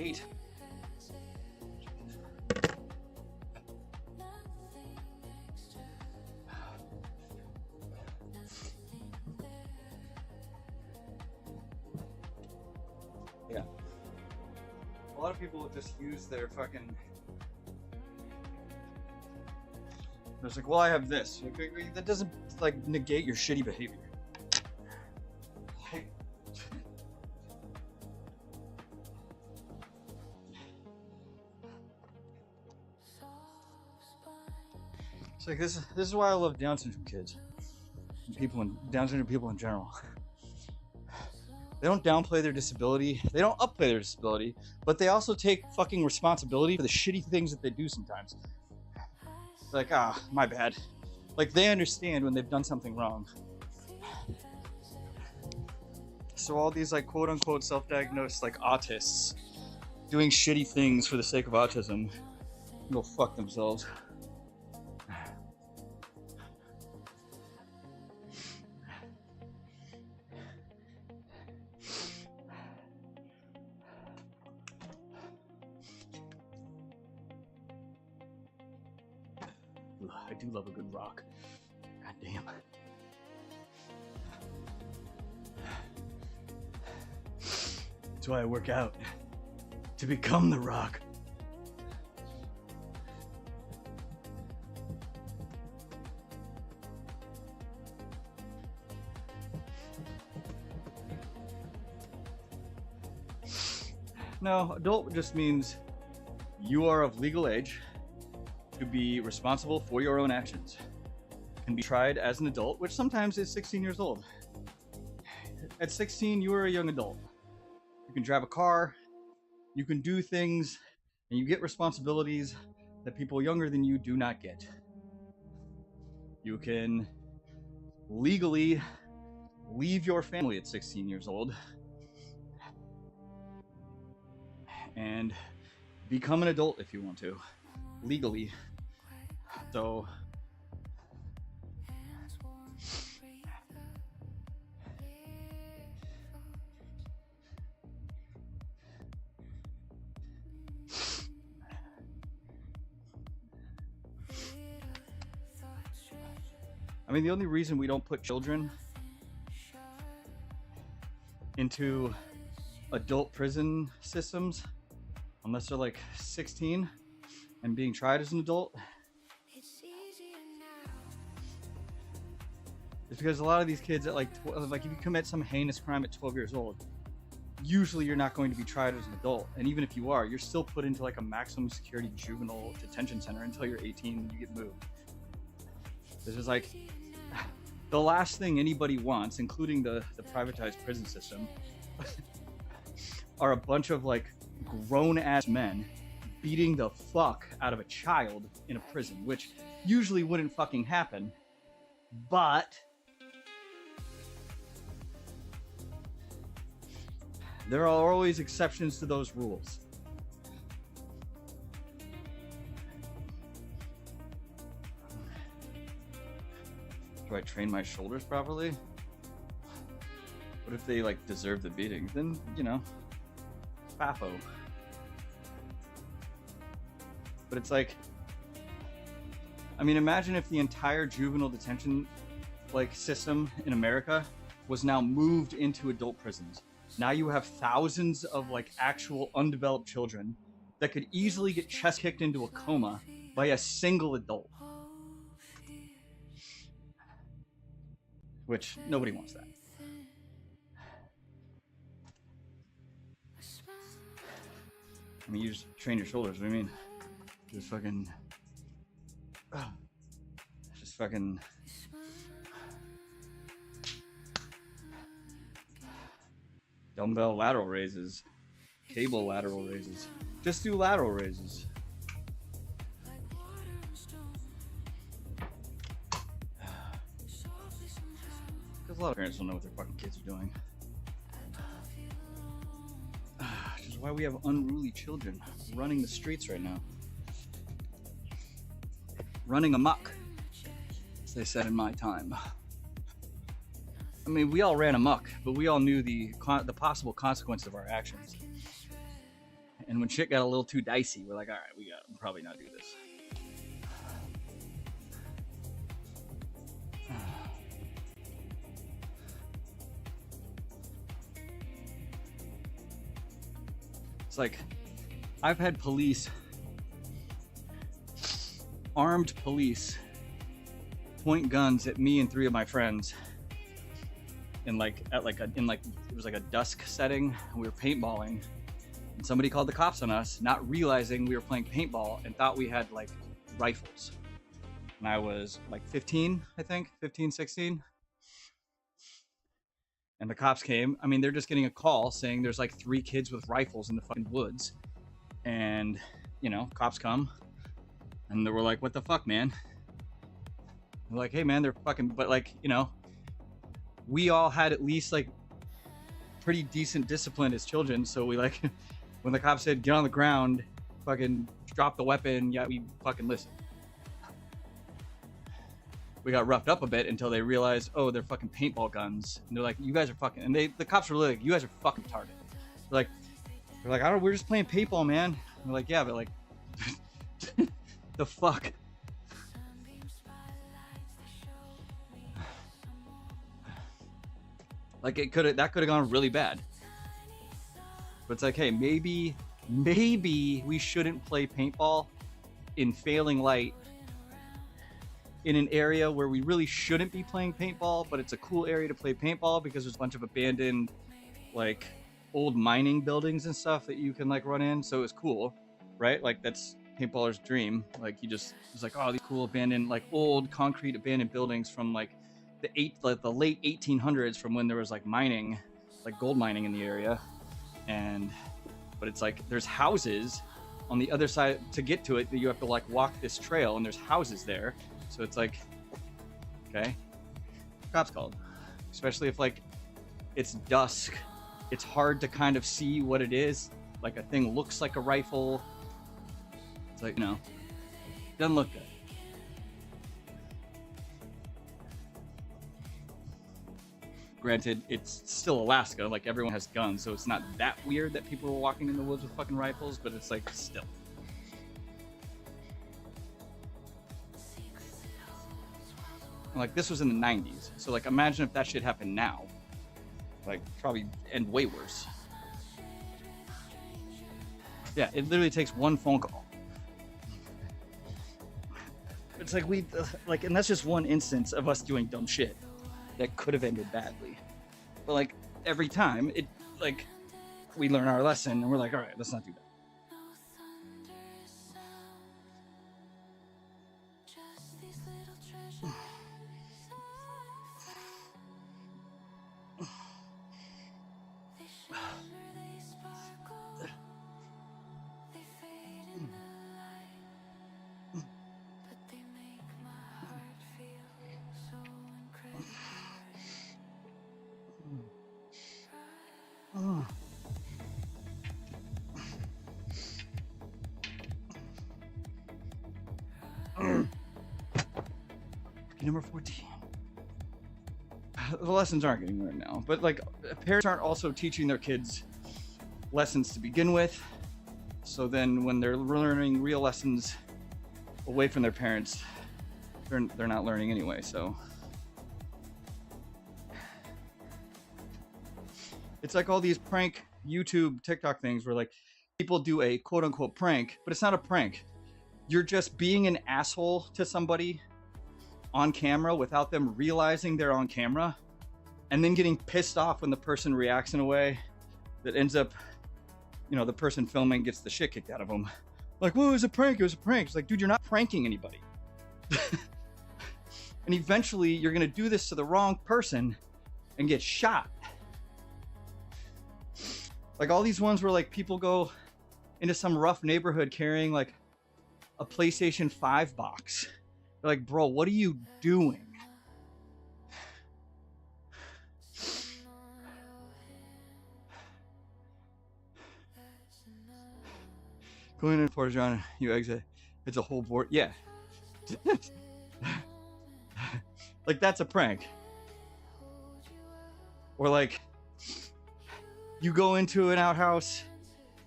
8. Yeah. A lot of people just use their fucking. It's like, well, I have this. That doesn't like negate your shitty behavior. Like, it's like this is why I love Down syndrome kids. And people in Down syndrome people in general. They don't downplay their disability. They don't upplay their disability, but they also take fucking responsibility for the shitty things that they do sometimes. Like, my bad. Like, they understand when they've done something wrong. So all these, like, quote-unquote self-diagnosed, like, autists doing shitty things for the sake of autism can go fuck themselves. I do love a good rock. God damn. That's why I work out. To become the rock. No, adult just means you are of legal age to be responsible for your own actions. Can be tried as an adult, which sometimes is 16 years old. At 16, you are a young adult. You can drive a car, you can do things, and you get responsibilities that people younger than you do not get. You can legally leave your family at 16 years old and become an adult if you want to, legally. So I mean, the only reason we don't put children into adult prison systems, unless they're like 16 and being tried as an adult, is because a lot of these kids at like if you commit some heinous crime at 12 years old, usually you're not going to be tried as an adult. And even if you are, you're still put into like a maximum security juvenile detention center until you're 18 and you get moved. This is like the last thing anybody wants, including the privatized prison system, are a bunch of like grown-ass men beating the fuck out of a child in a prison, which usually wouldn't fucking happen, but there are always exceptions to those rules. Do I train my shoulders properly? What if they like deserve the beating? Then, you know, FAFO. But it's like, I mean, imagine if the entire juvenile detention like system in America was now moved into adult prisons. Now you have thousands of like actual undeveloped children that could easily get chest kicked into a coma by a single adult. Which nobody wants that. I mean, you just train your shoulders. What do you mean? Just fucking dumbbell lateral raises, cable lateral raises. Just do lateral raises. Because a lot of parents don't know what their fucking kids are doing. Which is why we have unruly children running the streets right now. Running amok, as they said in my time. I mean, we all ran amok, but we all knew the possible consequences of our actions. And when shit got a little too dicey, we're like, all right, we got to probably not do this. It's like, I've had police, armed police, point guns at me and 3 of my friends in like, it was like a dusk setting. We were paintballing. And somebody called the cops on us, not realizing we were playing paintball and thought we had like rifles. And I was like 15, I think, 15, 16. And the cops came. I mean, they're just getting a call saying there's like 3 kids with rifles in the fucking woods. And, you know, cops come and they were like, what the fuck, man? They're like, hey man, they're fucking, but like, you know, we all had at least like pretty decent discipline as children. So we like, when the cops said, get on the ground, fucking drop the weapon, yeah, we fucking listened. We got roughed up a bit until they realized, oh, they're fucking paintball guns. And they're like, you guys are fucking, and the cops were like, you guys are fucking retarded. They're like, I don't know, we're just playing paintball, man. And we're like, yeah, but like, the fuck? Like that could have gone really bad. But it's like, hey, maybe we shouldn't play paintball in failing light in an area where we really shouldn't be playing paintball, but it's a cool area to play paintball because there's a bunch of abandoned, like, old mining buildings and stuff that you can like run in. So it's cool, right? Like that's paintballer's dream. Like it's like, oh, these cool abandoned, like old concrete abandoned buildings from like the late 1800s, from when there was like mining, like gold mining in the area. But it's like there's houses on the other side to get to it that you have to like walk this trail, and there's houses there. So it's like, okay, cops called, especially if like it's dusk, it's hard to kind of see what it is. Like a thing looks like a rifle. It's like, you know, doesn't look good. Granted, it's still Alaska, like everyone has guns, so it's not that weird that people were walking in the woods with fucking rifles, but it's like still. Like this was in the 90s, so like imagine if that shit happened now. Like probably end way worse. Yeah, it literally takes one phone call. It's like and that's just one instance of us doing dumb shit that could have ended badly. But like every time it like we learn our lesson and we're like, all right, let's not do that. Number 14. The lessons aren't getting learned now, but like parents aren't also teaching their kids lessons to begin with. So then when they're learning real lessons away from their parents, they're not learning anyway. So it's like all these prank YouTube, TikTok things where like people do a quote unquote prank, but it's not a prank. You're just being an asshole to somebody on camera without them realizing they're on camera, and then getting pissed off when the person reacts in a way that ends up, you know, the person filming gets the shit kicked out of them. Like, well, it was a prank, it was a prank. It's like, dude, you're not pranking anybody. And eventually you're gonna do this to the wrong person and get shot. Like all these ones where like people go into some rough neighborhood carrying like a PlayStation 5 box. They're like, bro, what are you doing? Going in Porta John, you exit. It's a whole board. Yeah. Like that's a prank. Or like you go into an outhouse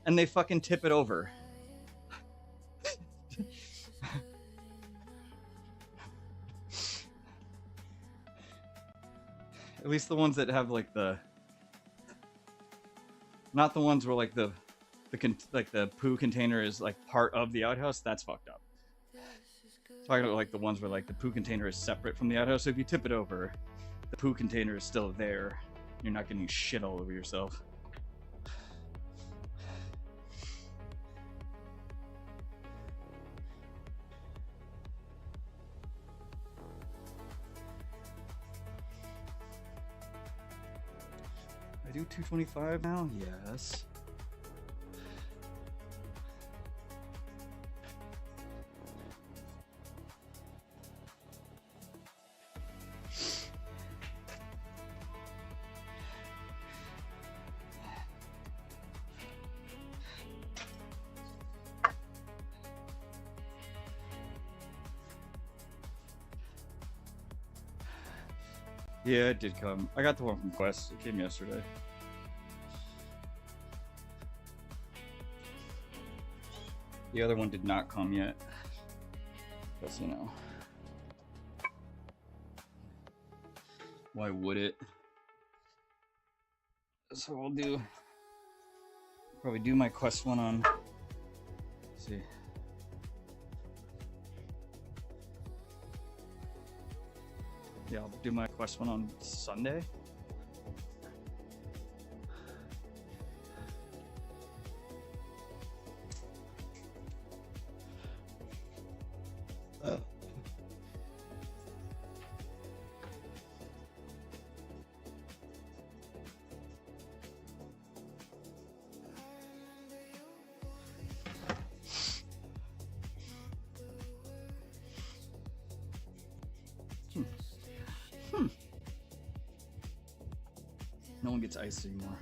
and they fucking tip it over. At least the ones that have like the, not the ones where like the poo container is like part of the outhouse. That's fucked up. Talking about like the ones where like the poo container is separate from the outhouse. So if you tip it over, the poo container is still there. You're not getting shit all over yourself. I do 225 now? Yes. Yeah, it did come. I got the one from Quest. It came yesterday. The other one did not come yet. Because, you know. Why would it? So I'll do. Probably do my Quest one on. Let's see. Yeah, I'll do my Quest one on Sunday. No one gets ice anymore.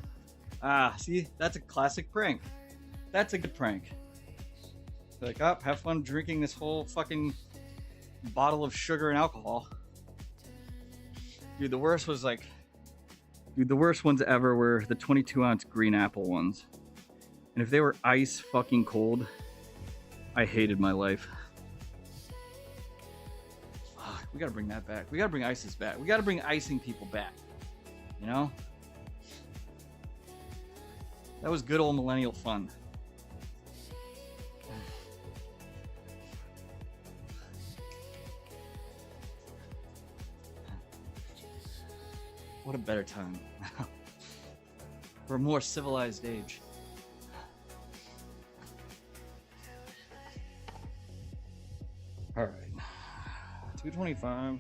Ah, see, that's a classic prank. That's a good prank. Like, oh, have fun drinking this whole fucking bottle of sugar and alcohol. Dude, the worst was like, dude, the worst ones ever were the 22-ounce green apple ones. And if they were ice fucking cold, I hated my life. Fuck, we gotta bring that back. We gotta bring ices back. We gotta bring icing people back. You know? That was good old millennial fun. What a better time. For a more civilized age. All right. 225.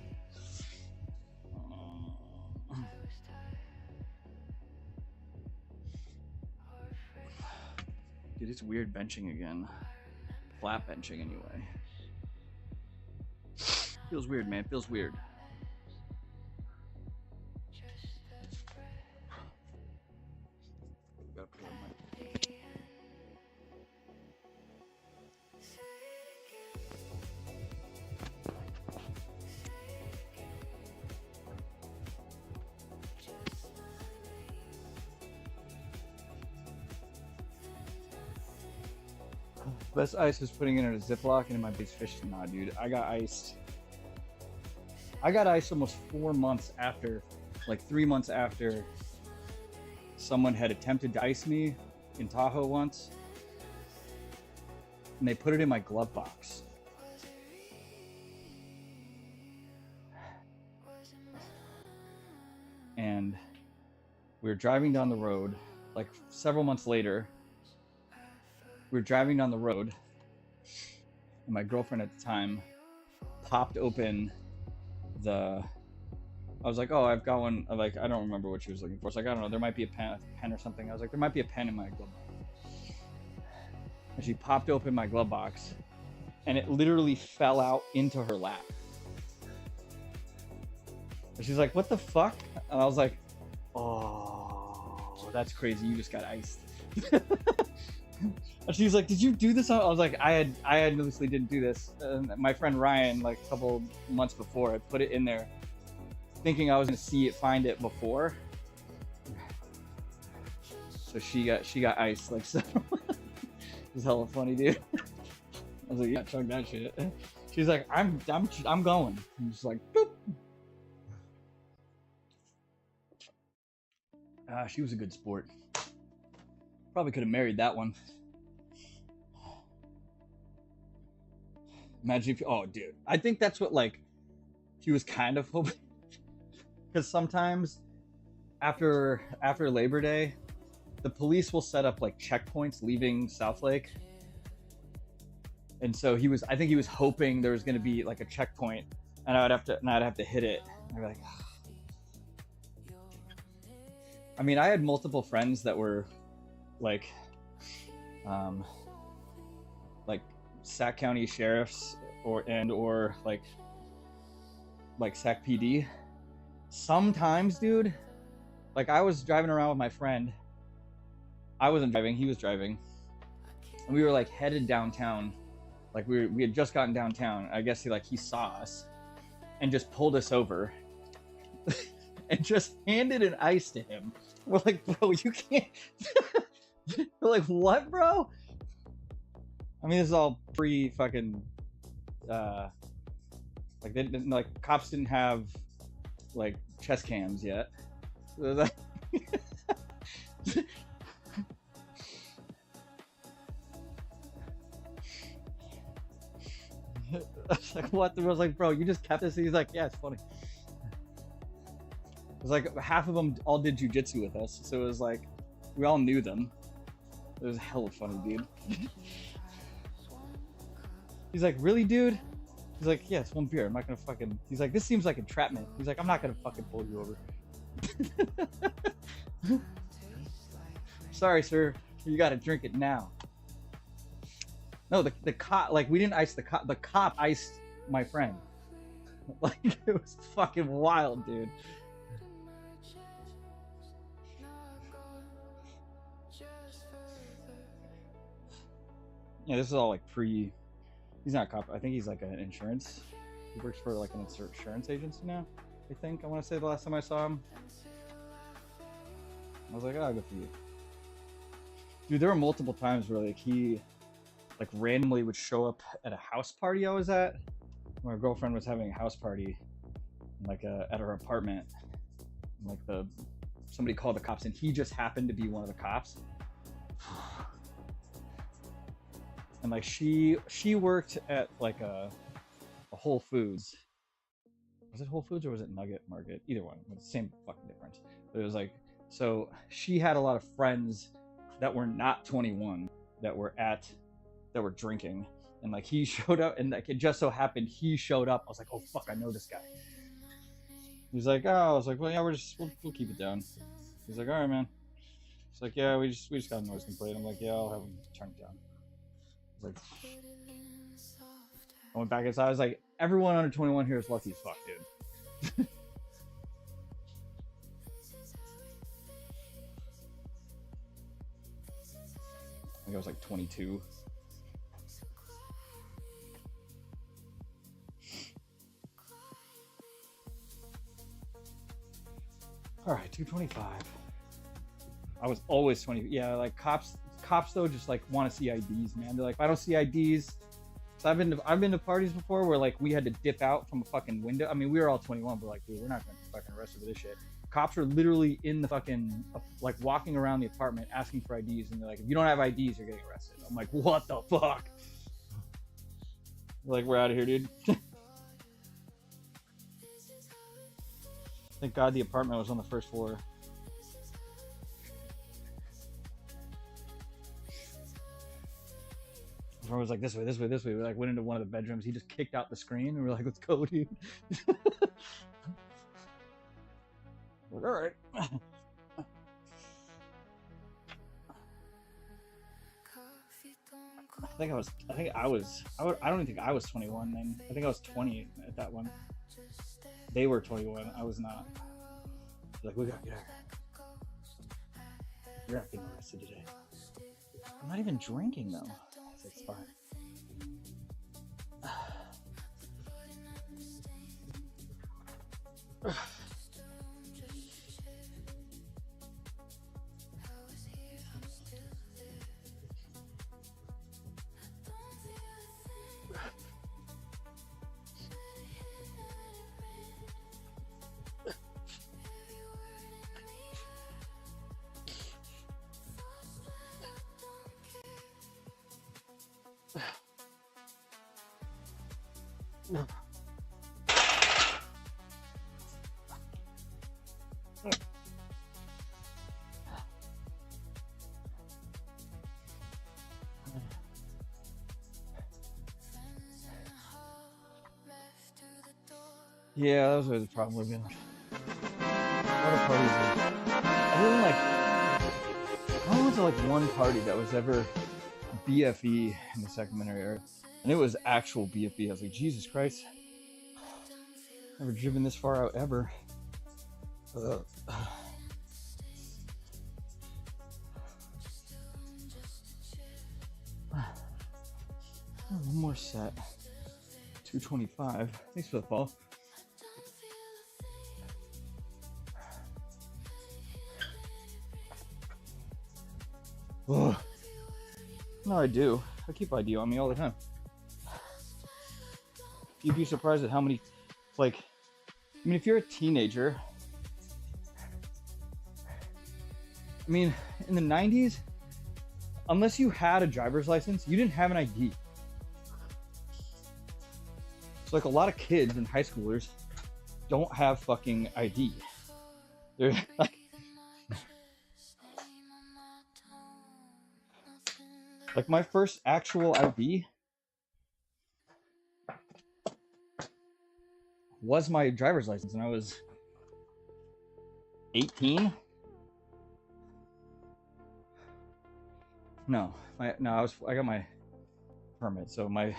Dude, it's weird benching again. Flat benching anyway. Feels weird, man. Feels weird. Gotta put it on my... Best ice is putting it in a Ziploc and in my big fish. Nah, dude, I got iced. I got iced almost 4 months after, like 3 months after someone had attempted to ice me in Tahoe once. And they put it in my glove box. And we were driving down the road, like several months later. We were driving down the road, and my girlfriend at the time popped open the. I was like, "Oh, I've got one." Like, I don't remember what she was looking for. So like, I don't know. There might be a pen or something. I was like, "There might be a pen in my glove box." And she popped open my glove box, and it literally fell out into her lap. And she's like, "What the fuck?" And I was like, "Oh, that's crazy. You just got iced." And she's like, "Did you do this?" I was like, I obviously didn't do this. My friend Ryan, like a couple months before, had put it in there, thinking I was gonna find it before. So she got iced like several. was hella funny, dude. I was like, yeah, chug that shit. She's like, I'm going. I'm just like, boop. She was a good sport. Probably could have married that one. Imagine if, oh, dude. I think that's what, like, he was kind of hoping. Because sometimes after Labor Day, the police will set up, like, checkpoints leaving South Lake. And so I think he was hoping there was going to be, like, a checkpoint, and I'd have to hit it. I'd be like, I mean, I had multiple friends that were like Sac County sheriffs or like Sac PD. Sometimes, dude, like I was driving around with my friend. I wasn't driving, he was driving. And we were like headed downtown. Like we had just gotten downtown. I guess he saw us and just pulled us over. And just handed an ice to him. We're like, bro, you can't. We're like, what, bro? I mean, this is all pre-fucking, like cops didn't have like chest cams yet. So like, I was like, what? I was like, bro, you just kept this? He's like, yeah, it's funny. It was like half of them all did jujitsu with us, so it was like we all knew them. It was hella funny, dude. He's like, really, dude? He's like, yeah, it's one beer. I'm not gonna fucking. He's like, this seems like entrapment. He's like, I'm not gonna fucking pull you over. Sorry, sir. You gotta drink it now. No, the cop, like, we didn't ice the cop. The cop iced my friend. Like, it was fucking wild, dude. Yeah, this is all like he's not a cop. I think he's like an insurance. He works for like an insurance agency now, I think. I want to say the last time I saw him. I was like, oh, good for you. Dude, there were multiple times where like he like randomly would show up at a house party I was at. My girlfriend was having a house party like at her apartment. And, like somebody called the cops and he just happened to be one of the cops. And like she worked at like a Whole Foods. Was it Whole Foods or was it Nugget Market? Either one. It's the same fucking difference. But it was like, so she had a lot of friends that were not 21 that were drinking. And like he showed up and like it just so happened he showed up. I was like, oh fuck, I know this guy. He's like, oh, I was like, well yeah, we'll keep it down. He's like, all right, man. He's like, yeah, we just got a noise complaint. I'm like, yeah, I'll have him turn it down. Like, I went back inside. I was like, everyone under 21 here is lucky as fuck, dude. I think I was like 22. All right, 225. I was always 20. Yeah, like cops though just like want to see IDs, man. They're like, if I don't see IDs. So I've been to parties before where like we had to dip out from a fucking window. I mean, we were all 21, but like, dude, we're not gonna be fucking arrested for this shit. Cops are literally in the fucking like walking around the apartment asking for IDs, and they're like, if you don't have IDs, you're getting arrested. I'm like, what the fuck? Like, we're out of here, dude. Thank God the apartment was on the first floor. Everyone was like, this way, this way, this way. We like went into one of the bedrooms. He just kicked out the screen, and we were like, let's go, dude. Like, all right. I don't even think I was 21 then. I think I was 20 at that one. They were 21. I was not. Like, we gotta get out. You're not getting arrested today. I'm not even drinking though. It's fine. Yeah, that was always the problem with me. A lot of parties. I really like. I went to like one party that was ever BFE in the Sacramento area, and it was actual BFE. I was like, Jesus Christ, never driven this far out ever. One more set. 225. Thanks for the follow. Ugh. No, I do. I keep ID on me all the time. You'd be surprised at how many, like, I mean, if you're a teenager, I mean, in the 90s, unless you had a driver's license, you didn't have an ID. So, like, a lot of kids and high schoolers don't have fucking ID. They're like, like my first actual ID was my driver's license, and I was 18. I got my permit. So my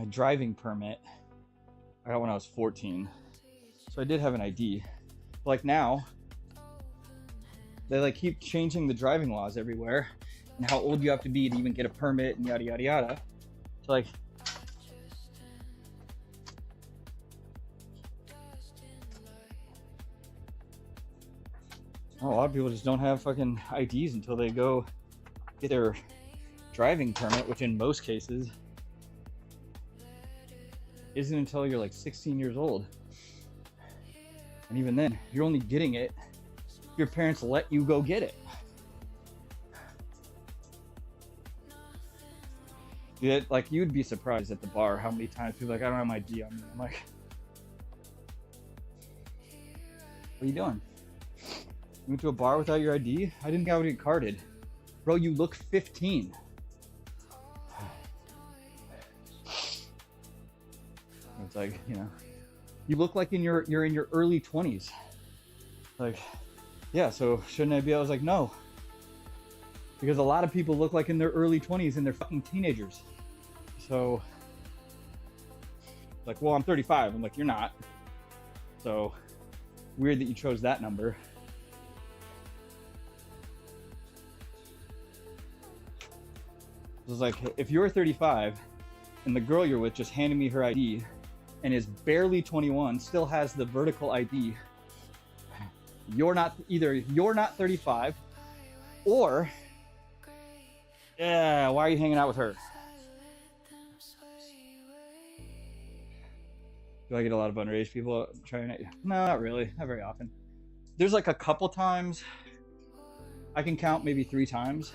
driving permit I got when I was 14. So I did have an ID. But like now, they like keep changing the driving laws everywhere and how old you have to be to even get a permit and yada yada yada. So like a lot of people just don't have fucking IDs until they go get their driving permit, which in most cases isn't until you're like 16 years old. And even then, you're only getting it if your parents let you go get it. Yeah, like you'd be surprised at the bar how many times people are like, I don't have my ID on me. I'm like, what are you doing? You went to a bar without your ID? I didn't get carded. Bro, you look 15. It's like, you know, you look like you're in your early 20s. Like, yeah, so shouldn't I be? I was like, no. Because a lot of people look like in their early 20s and they're fucking teenagers. So, like, well, I'm 35. I'm like, you're not. So, weird that you chose that number. It was like, if you're 35 and the girl you're with just handed me her ID and is barely 21, still has the vertical ID, you're not 35, or yeah, why are you hanging out with her? Do I get a lot of underage people trying it? No, not really, not very often. There's like a couple times, I can count maybe 3 times,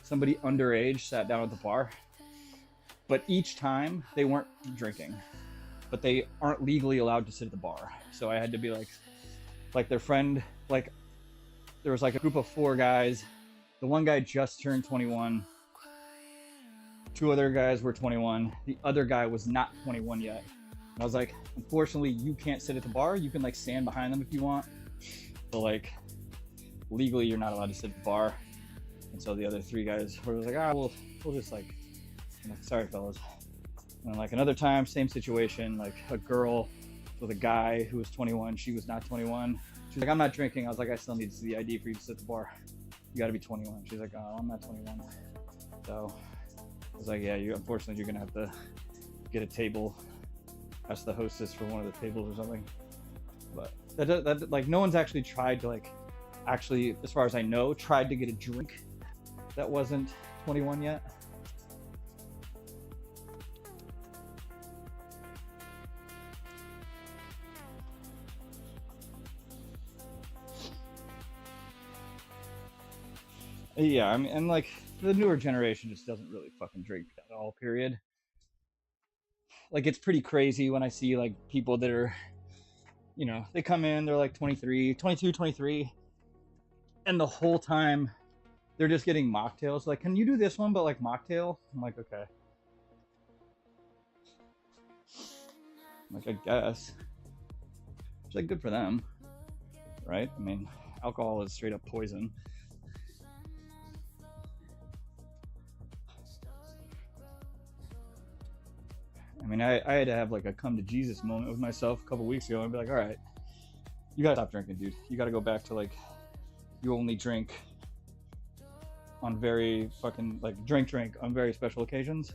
somebody underage sat down at the bar, but each time they weren't drinking, but they aren't legally allowed to sit at the bar. So I had to be like their friend, like there was like a group of 4 guys. The one guy just turned 21. 2 other guys were 21. The other guy was not 21 yet. And I was like, unfortunately, you can't sit at the bar. You can like stand behind them if you want. But like legally, you're not allowed to sit at the bar. And so the other 3 guys were like, we'll just like, I'm like, sorry fellas. And like another time, same situation, like a girl with a guy who was 21. She was not 21. She's like, I'm not drinking. I was like, I still need to see the ID for you to sit at the bar. You got to be 21. She's like, oh, I'm not 21. So I was like, yeah, unfortunately, you're going to have to get a table. Ask the hostess for one of the tables or something. But that like, no one's actually tried to like, actually, as far as I know, tried to get a drink that wasn't 21 yet. Yeah, I mean, and like the newer generation just doesn't really fucking drink at all, period. like it's pretty crazy when I see like people that are, you know, they come in, they're like 23, 22, 23, and the whole time they're just getting mocktails. Like, can you do this one, but like mocktail? I'm like, okay. I'm like, I guess. It's like good for them, right? I mean, alcohol is straight up poison. I mean, I had to have like a come to Jesus moment with myself a couple weeks ago and be like, all right, you gotta stop drinking, dude. You gotta go back to like, you only drink on very fucking, like, drink on very special occasions.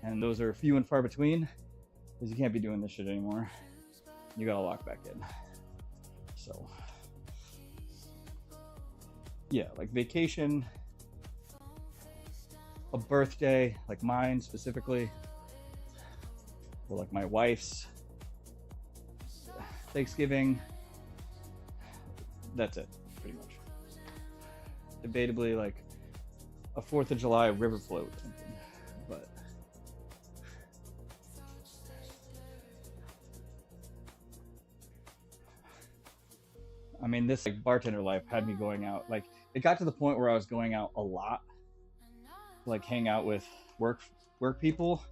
And those are few and far between, because you can't be doing this shit anymore. You gotta lock back in. So, yeah, like vacation, a birthday, like mine specifically, or like my wife's, Thanksgiving, that's it, pretty much. Debatably, like a 4th of July river float or something, but I mean, this like bartender life had me going out. Like, it got to the point where I was going out a lot, like hang out with work people,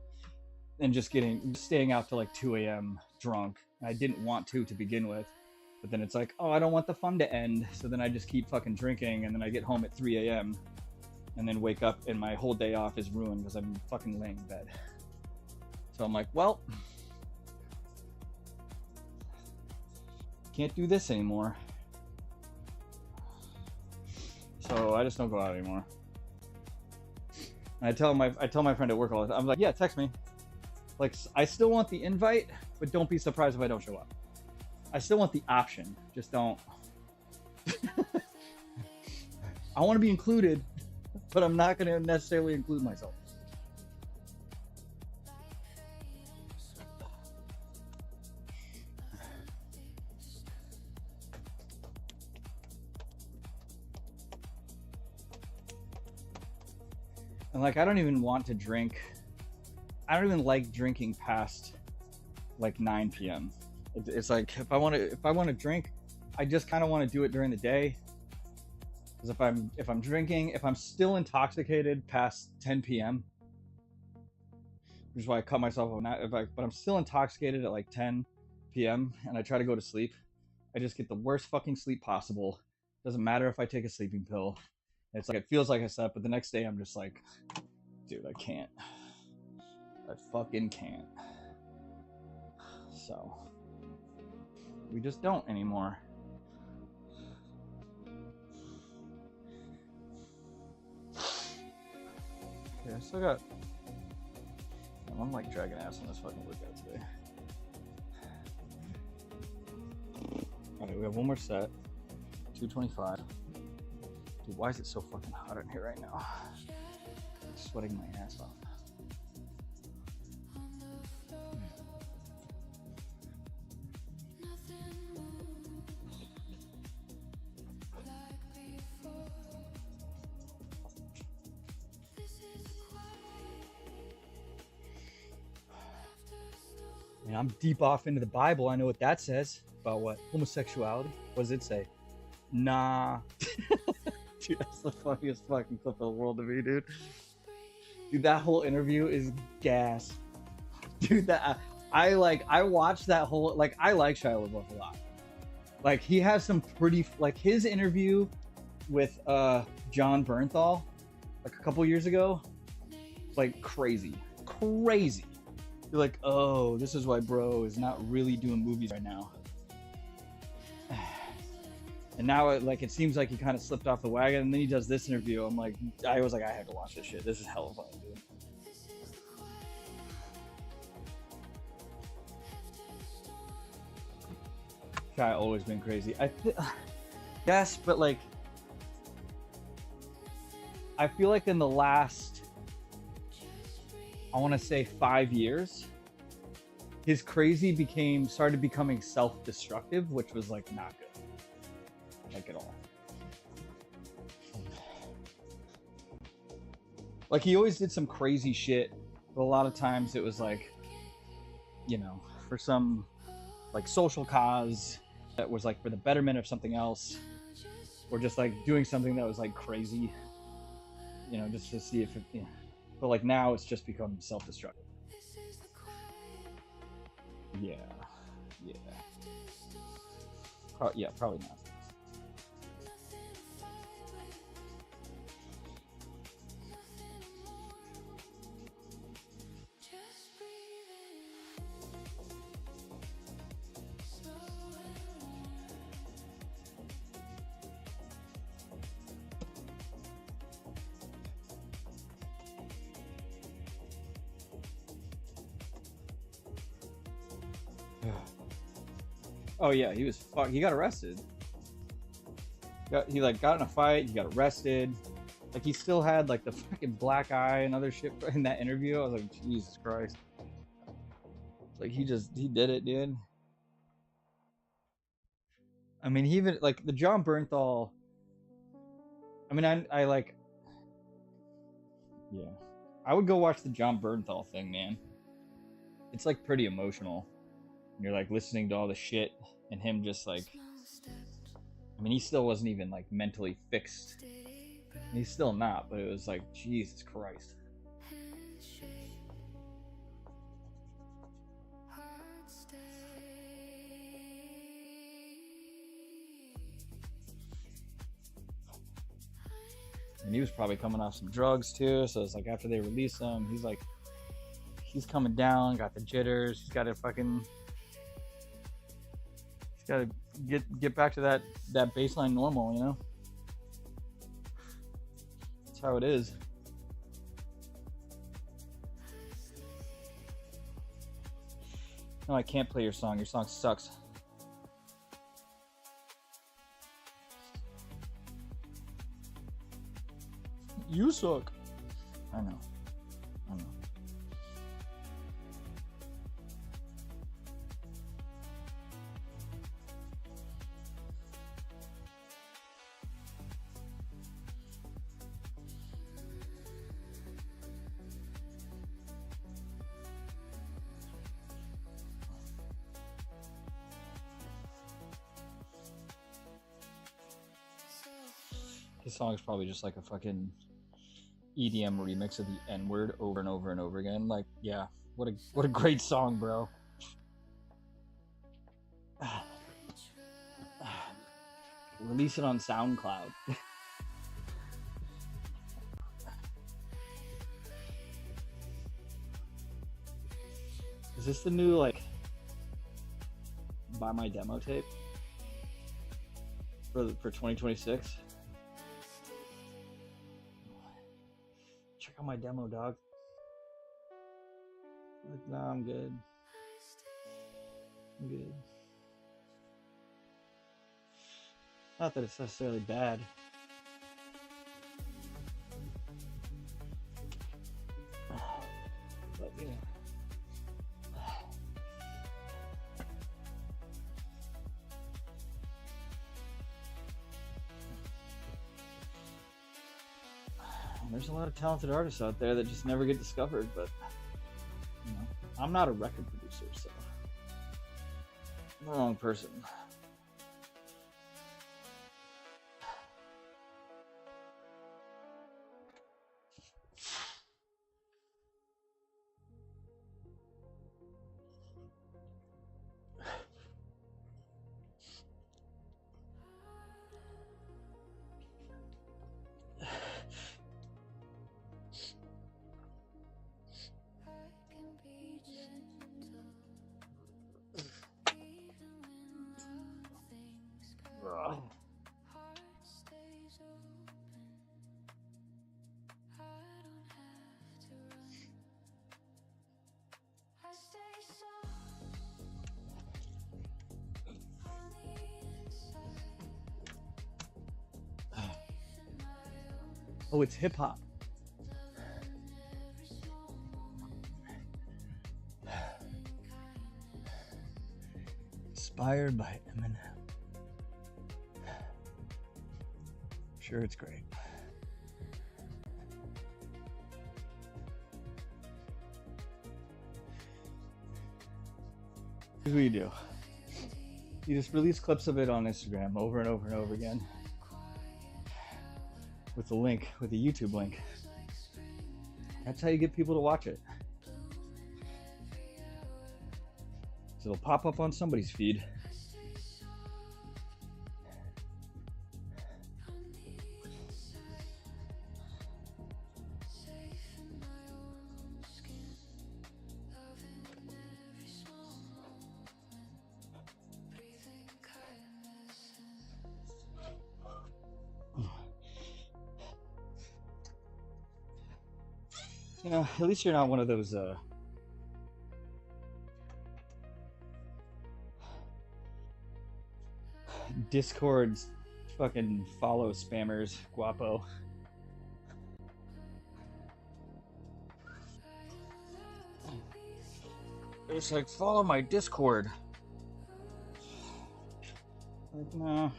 and just staying out till like 2 a.m. drunk. I didn't want to begin with, but then it's like, oh, I don't want the fun to end, so then I just keep fucking drinking, and then I get home at 3 a.m. and then wake up and my whole day off is ruined because I'm fucking laying in bed. So I'm like, well, can't do this anymore. So I just don't go out anymore. And I tell my friend at work all the time, I'm like, yeah, text me. Like, I still want the invite, but don't be surprised if I don't show up. I still want the option, just don't. I want to be included, but I'm not going to necessarily include myself. And like, I don't even want to drink. I don't even like drinking past like 9 p.m. It's like, if I want to drink, I just kind of want to do it during the day. Because if I'm drinking, if I'm still intoxicated past 10 p.m., which is why I cut myself off. But I'm still intoxicated at like 10 p.m. and I try to go to sleep, I just get the worst fucking sleep possible. Doesn't matter if I take a sleeping pill. It's like, it feels like I slept, but the next day I'm just like, dude, I can't. I fucking can't. So, we just don't anymore. Okay, I still got... I'm like dragging ass on this fucking workout today. Alright, we have one more set. 225. Dude, why is it so fucking hot in here right now? I'm sweating my ass off. I mean, I'm deep off into the Bible. I know what that says about what? Homosexuality. What does it say? Nah. Dude, that's the funniest fucking clip of the world to me, dude. Dude, that whole interview is gas. Dude, I watched that whole, like, I like Shia LaBeouf a lot. Like, he has some pretty, like, his interview with John Bernthal, like a couple years ago, like, crazy. You're like, oh, this is why bro is not really doing movies right now. And now, it seems like he kind of slipped off the wagon, and then he does this interview. I was like, I have to watch this shit. This is hella fun, dude. Guy always been crazy. Yes, but like, I feel like in the last, I want to say 5 years, his crazy started becoming self-destructive, which was like not good. Like at all. Like, he always did some crazy shit, but a lot of times it was like you know, for some like social cause that was like for the betterment of something else, or just like doing something that was like crazy, you know, just to see if it, you know. But like now it's just become self-destructive. Yeah, yeah, yeah, probably not. Oh yeah, he got arrested. He like got in a fight. He got arrested. Like he still had like the fucking black eye and other shit in that interview. I was like, Jesus Christ. Like he did it, dude. I mean, he even like the John Bernthal. I mean, I like. Yeah, I would go watch the John Bernthal thing, man. It's like pretty emotional. You're like listening to all the shit and him just like. I mean, he still wasn't even like mentally fixed. He's still not, but it was like, Jesus Christ. And he was probably coming off some drugs too, so it's like after they release him, he's like, he's coming down, got the jitters, he's got to get back to that baseline normal, you know? That's how it is. No, I can't play your song. Your song sucks. You suck. I know. His song is probably just like a fucking EDM remix of the N-word over and over and over again. Like, yeah, what a great song, bro. Release it on SoundCloud. Is this the new like buy my demo tape for 2026? Check out my demo, dog. Like, nah, I'm good. I'm good. Not that it's necessarily bad. But yeah. There's a lot of talented artists out there that just never get discovered, but you know, I'm not a record producer, so I'm the wrong person. Oh, it's hip hop. Inspired by Eminem. Sure, it's great. Here's what you do. You just release clips of it on Instagram over and over and over again. With the link, with the YouTube link. That's how you get people to watch it. So it'll pop up on somebody's feed. You know, at least you're not one of those Discord's fucking follow spammers, guapo. It's like, follow my Discord. Like, no.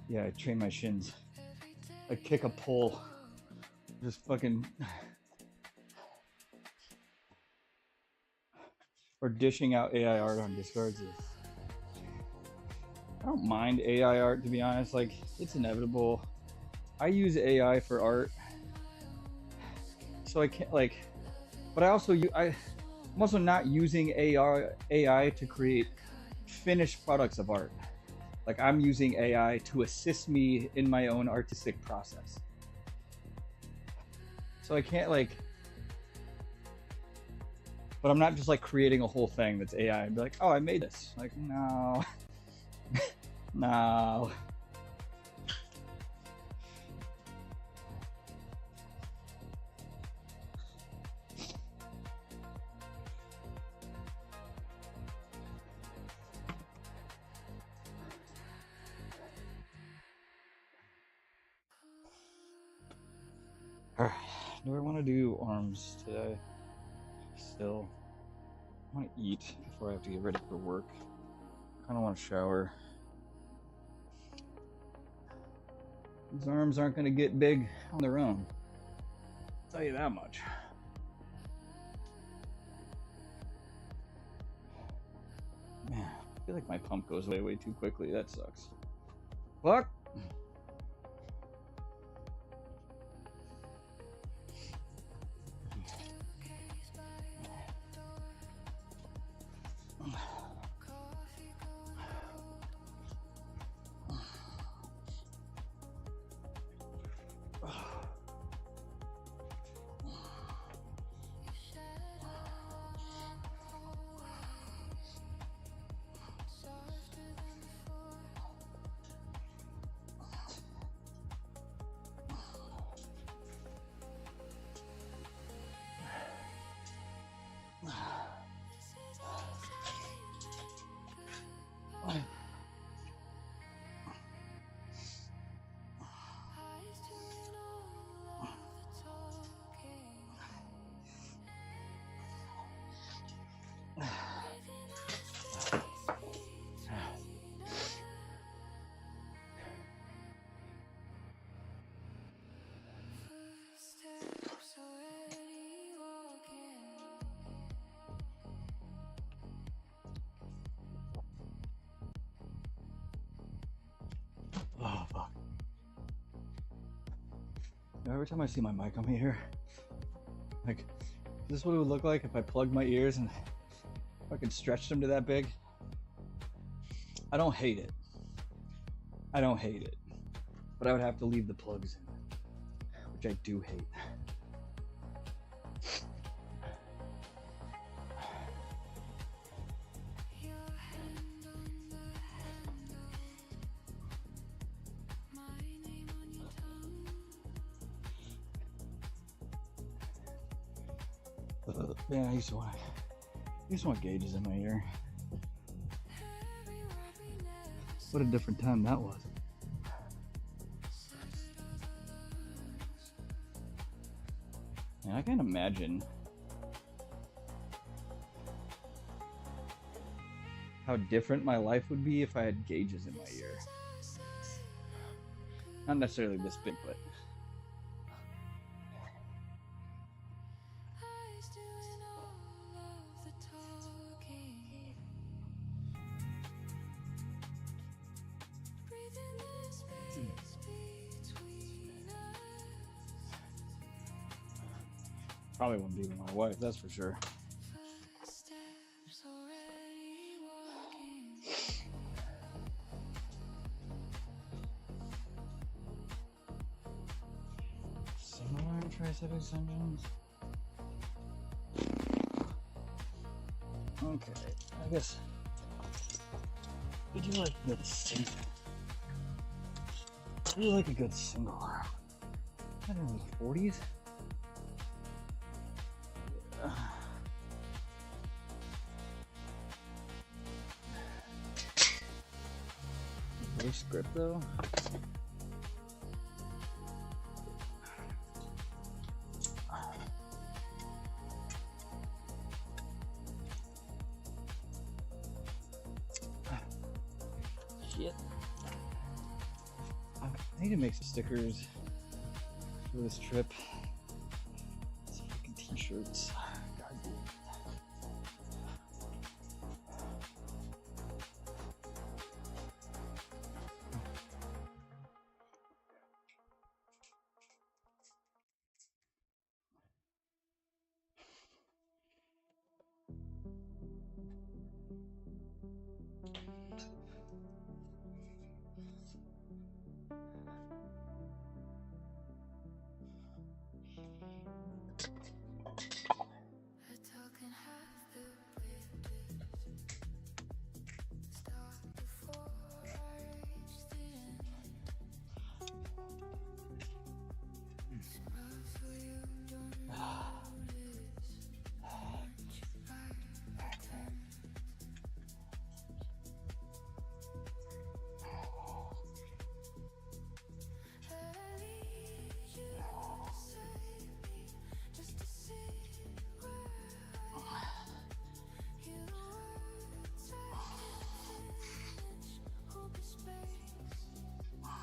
Yeah, I train my shins. I kick a pole. Just fucking... Or dishing out AI art on Discords. I don't mind AI art, to be honest. Like, it's inevitable. I use AI for art. So I can't, like... But I also... I'm also not using AI to create finished products of art. Like, I'm using AI to assist me in my own artistic process. So I can't, like... But I'm not just, like, creating a whole thing that's AI and be like, oh, I made this. Like, no. No. Alright, do I want to do arms today? Still. I want to eat before I have to get ready for work. I kind of want to shower. These arms aren't going to get big on their own. I'll tell you that much. Man, I feel like my pump goes way too quickly. That sucks. Fuck! Oh, fuck. Every time I see my mic on here, like, is this what it would look like if I plugged my ears and fucking stretched them to that big? I don't hate it. I don't hate it. But I would have to leave the plugs in, which I do hate. Man, I used to want gauges in my ear. What a different time that was. Man, I can't imagine how different my life would be if I had gauges in my ear. Not necessarily this big, but Probably won't be with my wife, that's for sure. Footsteps already walking. Similar tricep extensions. Okay, I guess. Would you like a good single? Would you like a good single? I don't know, 40s? Yeah. Wrist grip though. Shit. I need to make some stickers for this trip. Some fucking t-shirts. God damn it. A talking half the bridges start before I reach the end. Smile so you don't notice. Aren't you right then? That I need you beside me just to sit where I am. Hear the words I can't finish. Hope is space on my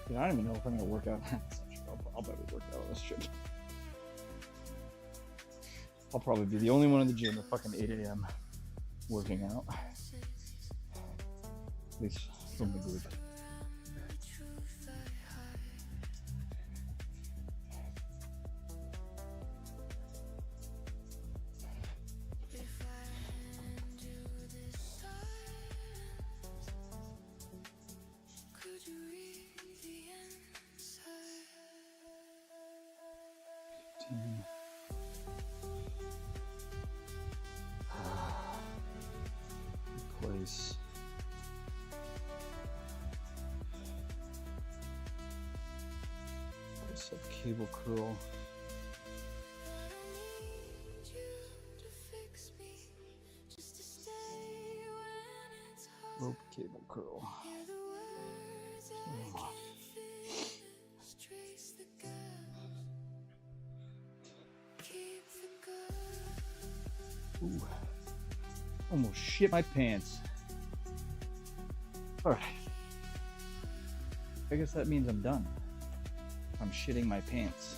Dude, I don't even know if I'm gonna work out. I'll probably work out on this trip. I'll probably be the only one in the gym at fucking 8 a.m. working out. At least from the group. the truth I hide. If I hand you this silence, could you read the inside? 10. Place. Bicep cable curl. I need you to fix me, just to stay when it's hard. Rope cable curl. Hear the words I can't finish, trace the gaps, keep the good. Ooh. Almost shit my pants. Alright. I guess that means I'm done. I'm shitting my pants.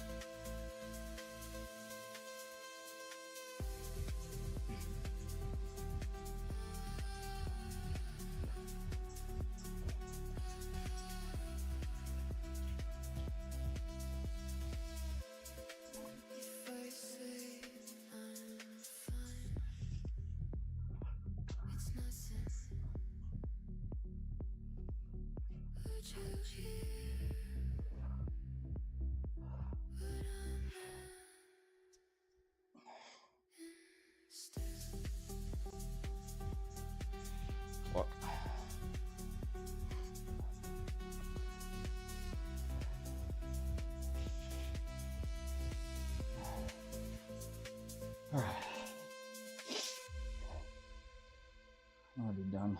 If I say I'm fine, it's nothing. Would you hear what I'm at instead? Fuck. Alright. I'm already done.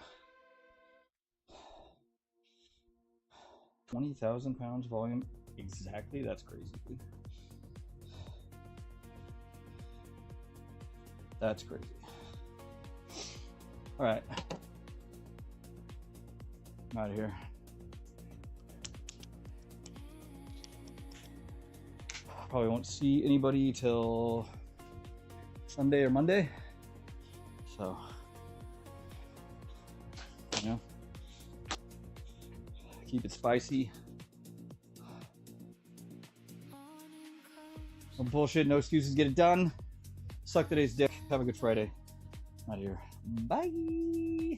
20,000 pounds volume Exactly. That's crazy. That's crazy. All right. I'm out of here. Probably won't see anybody till Sunday or Monday. So, you know, keep it spicy. No bullshit, no excuses, get it done. Suck today's dick. Have a good Friday. Out of here. Bye.